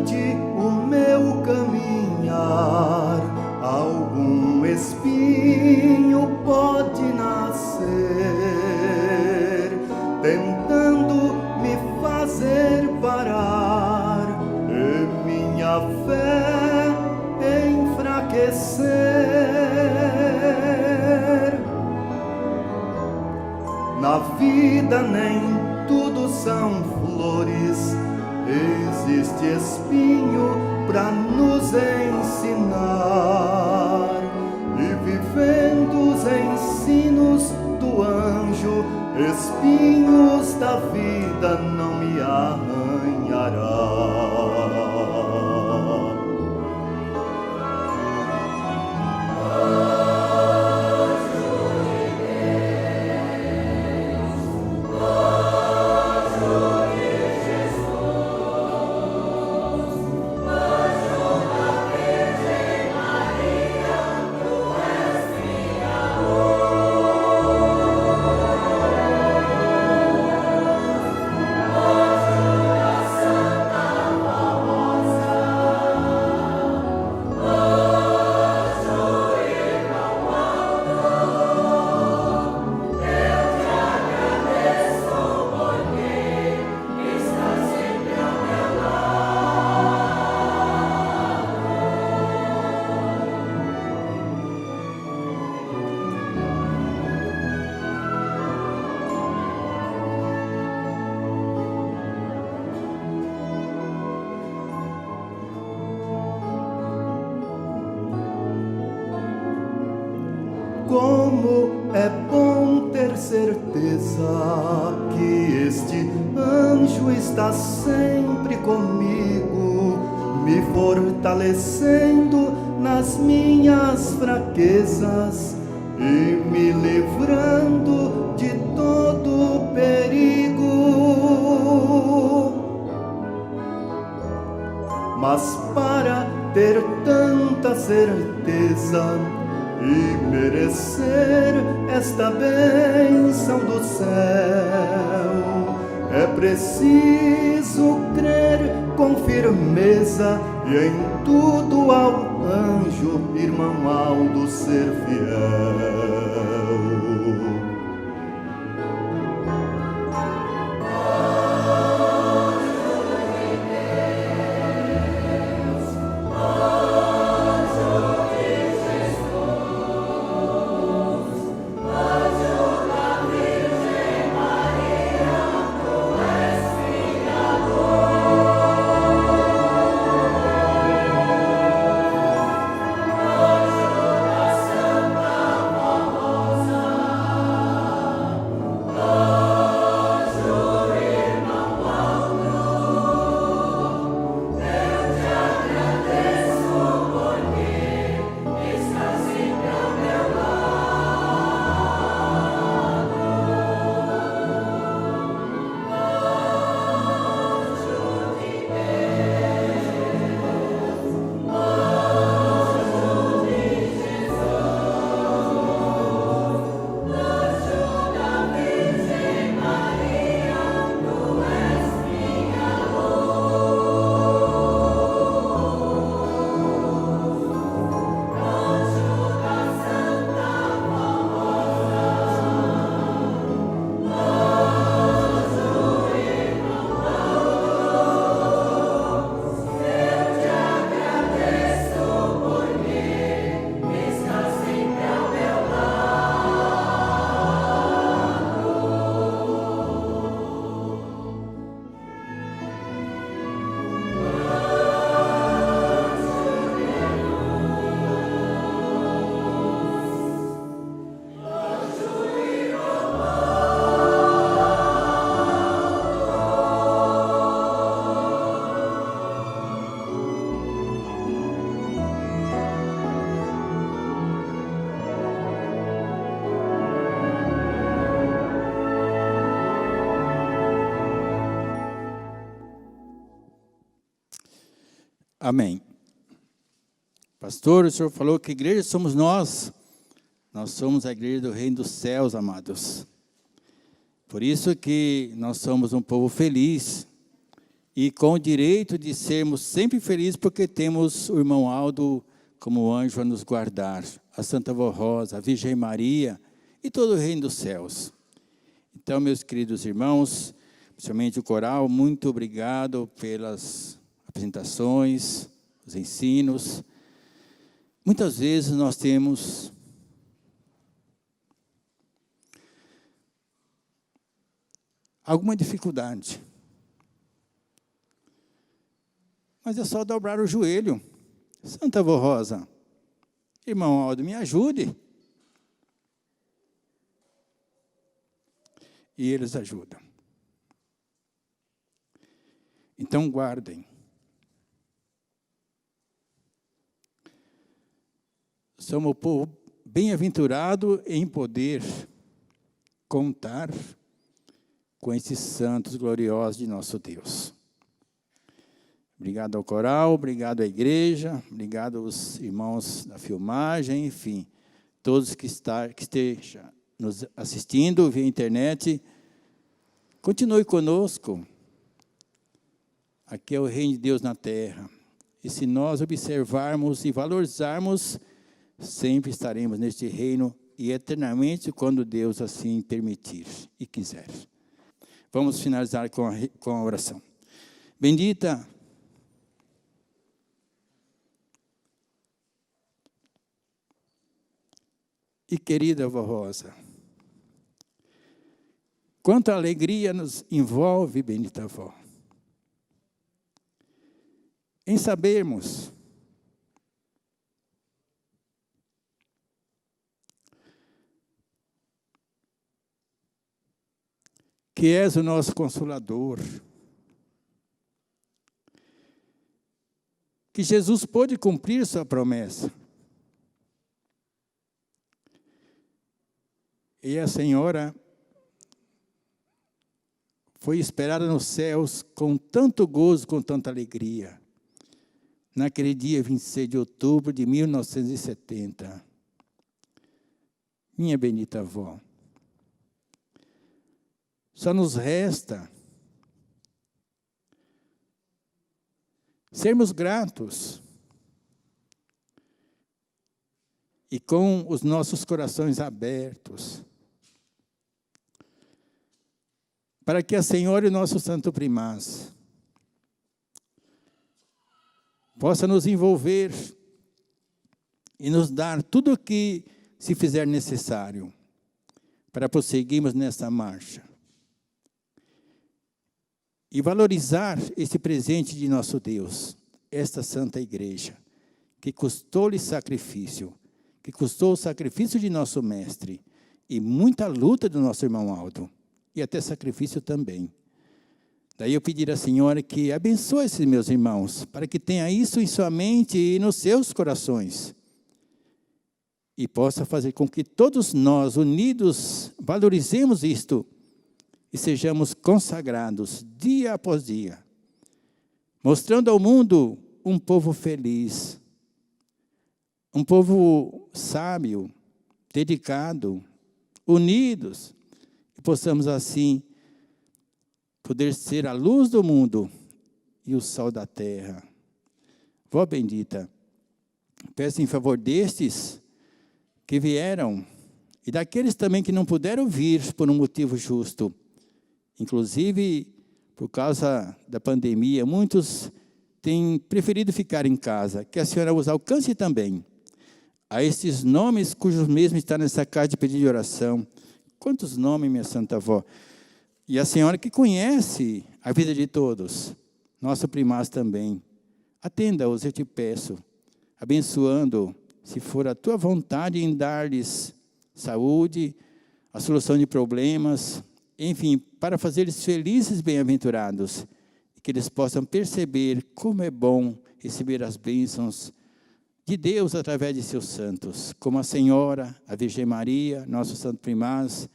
durante o meu caminhar, algum espinho pode nascer, tentando me fazer parar e minha fé enfraquecer. Na vida nem tudo são flores, existe espinho para nos ensinar, e vivendo os ensinos do anjo, espinhos da vida não me arranhará. Como é bom ter certeza que este anjo está sempre comigo, me fortalecendo nas minhas fraquezas e me livrando de todo perigo. Mas para ter tanta certeza e merecer esta bênção do céu, é preciso crer com firmeza e em tudo ao anjo, irmão Aldo, ser fiel. Amém. Pastor, o senhor falou que igreja somos nós. Nós somos a igreja do reino dos céus, amados. Por isso que nós somos um povo feliz, e com o direito de sermos sempre felizes, porque temos o irmão Aldo como anjo a nos guardar, a Santa Vó Rosa, a Virgem Maria e todo o reino dos céus. Então, meus queridos irmãos, principalmente o coral, muito obrigado pelas apresentações, os ensinos. Muitas vezes nós temos alguma dificuldade, mas é só dobrar o joelho. Santa Vó Rosa, irmão Aldo, me ajude. E eles ajudam. Então guardem. Somos o povo bem-aventurado em poder contar com esses santos gloriosos de nosso Deus. Obrigado ao coral, obrigado à igreja, obrigado aos irmãos da filmagem, enfim, todos que estejam nos assistindo via internet. Continue conosco. Aqui é o reino de Deus na terra. E se nós observarmos e valorizarmos, sempre estaremos neste reino e eternamente, quando Deus assim permitir e quiser. Vamos finalizar com a oração. Bendita e querida Vó Rosa, quanta alegria nos envolve, bendita Vó, em sabermos que és o nosso Consolador, que Jesus pôde cumprir sua promessa. E a Senhora foi esperada nos céus com tanto gozo, com tanta alegria, naquele dia 26 de outubro de 1970. Minha bendita avó, só nos resta sermos gratos e com os nossos corações abertos, para que a Senhora e o nosso Santo Primaz possa nos envolver e nos dar tudo o que se fizer necessário para prosseguirmos nessa marcha. E valorizar esse presente de nosso Deus, esta Santa Igreja, que custou-lhe sacrifício, que custou o sacrifício de nosso Mestre e muita luta do nosso irmão Aldo. E até sacrifício também. Daí eu pedir à Senhora que abençoe esses meus irmãos, para que tenha isso em sua mente e nos seus corações. E possa fazer com que todos nós, unidos, valorizemos isto e sejamos consagrados dia após dia, mostrando ao mundo um povo feliz, um povo sábio, dedicado, unidos, possamos assim poder ser a luz do mundo e o sal da terra. Vó bendita, peço em favor destes que vieram e daqueles também que não puderam vir por um motivo justo, inclusive por causa da pandemia, muitos têm preferido ficar em casa, que a Senhora os alcance também. A estes nomes cujos mesmos estão nessa carta de pedido de oração. Quantos nomes, minha Santa Avó? E a Senhora que conhece a vida de todos, nosso primaz também. Atenda-os, eu te peço, abençoando, se for a tua vontade, em dar-lhes saúde, a solução de problemas, enfim, para fazer-lhes felizes e bem-aventurados, e que eles possam perceber como é bom receber as bênçãos de Deus através de seus santos, como a Senhora, a Virgem Maria, nosso Santo Primaz,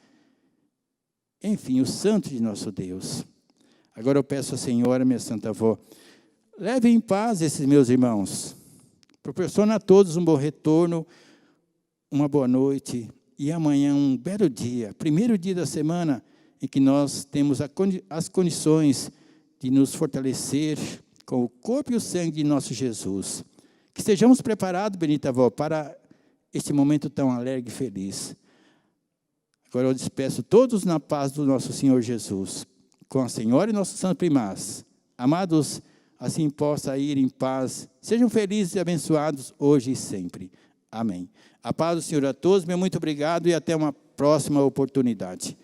enfim, os santos de nosso Deus. Agora eu peço à Senhora, minha Santa Avó, leve em paz esses meus irmãos, proporciona a todos um bom retorno, uma boa noite, e amanhã um belo dia, primeiro dia da semana, em que nós temos as condições de nos fortalecer com o corpo e o sangue de nosso Jesus. Que estejamos preparados, bendita avó, para este momento tão alegre e feliz. Agora eu despeço todos na paz do nosso Senhor Jesus, com a Senhora e nosso Santo Primaz. Amados, assim possa ir em paz. Sejam felizes e abençoados hoje e sempre. Amém. A paz do Senhor a todos, meu muito obrigado e até uma próxima oportunidade.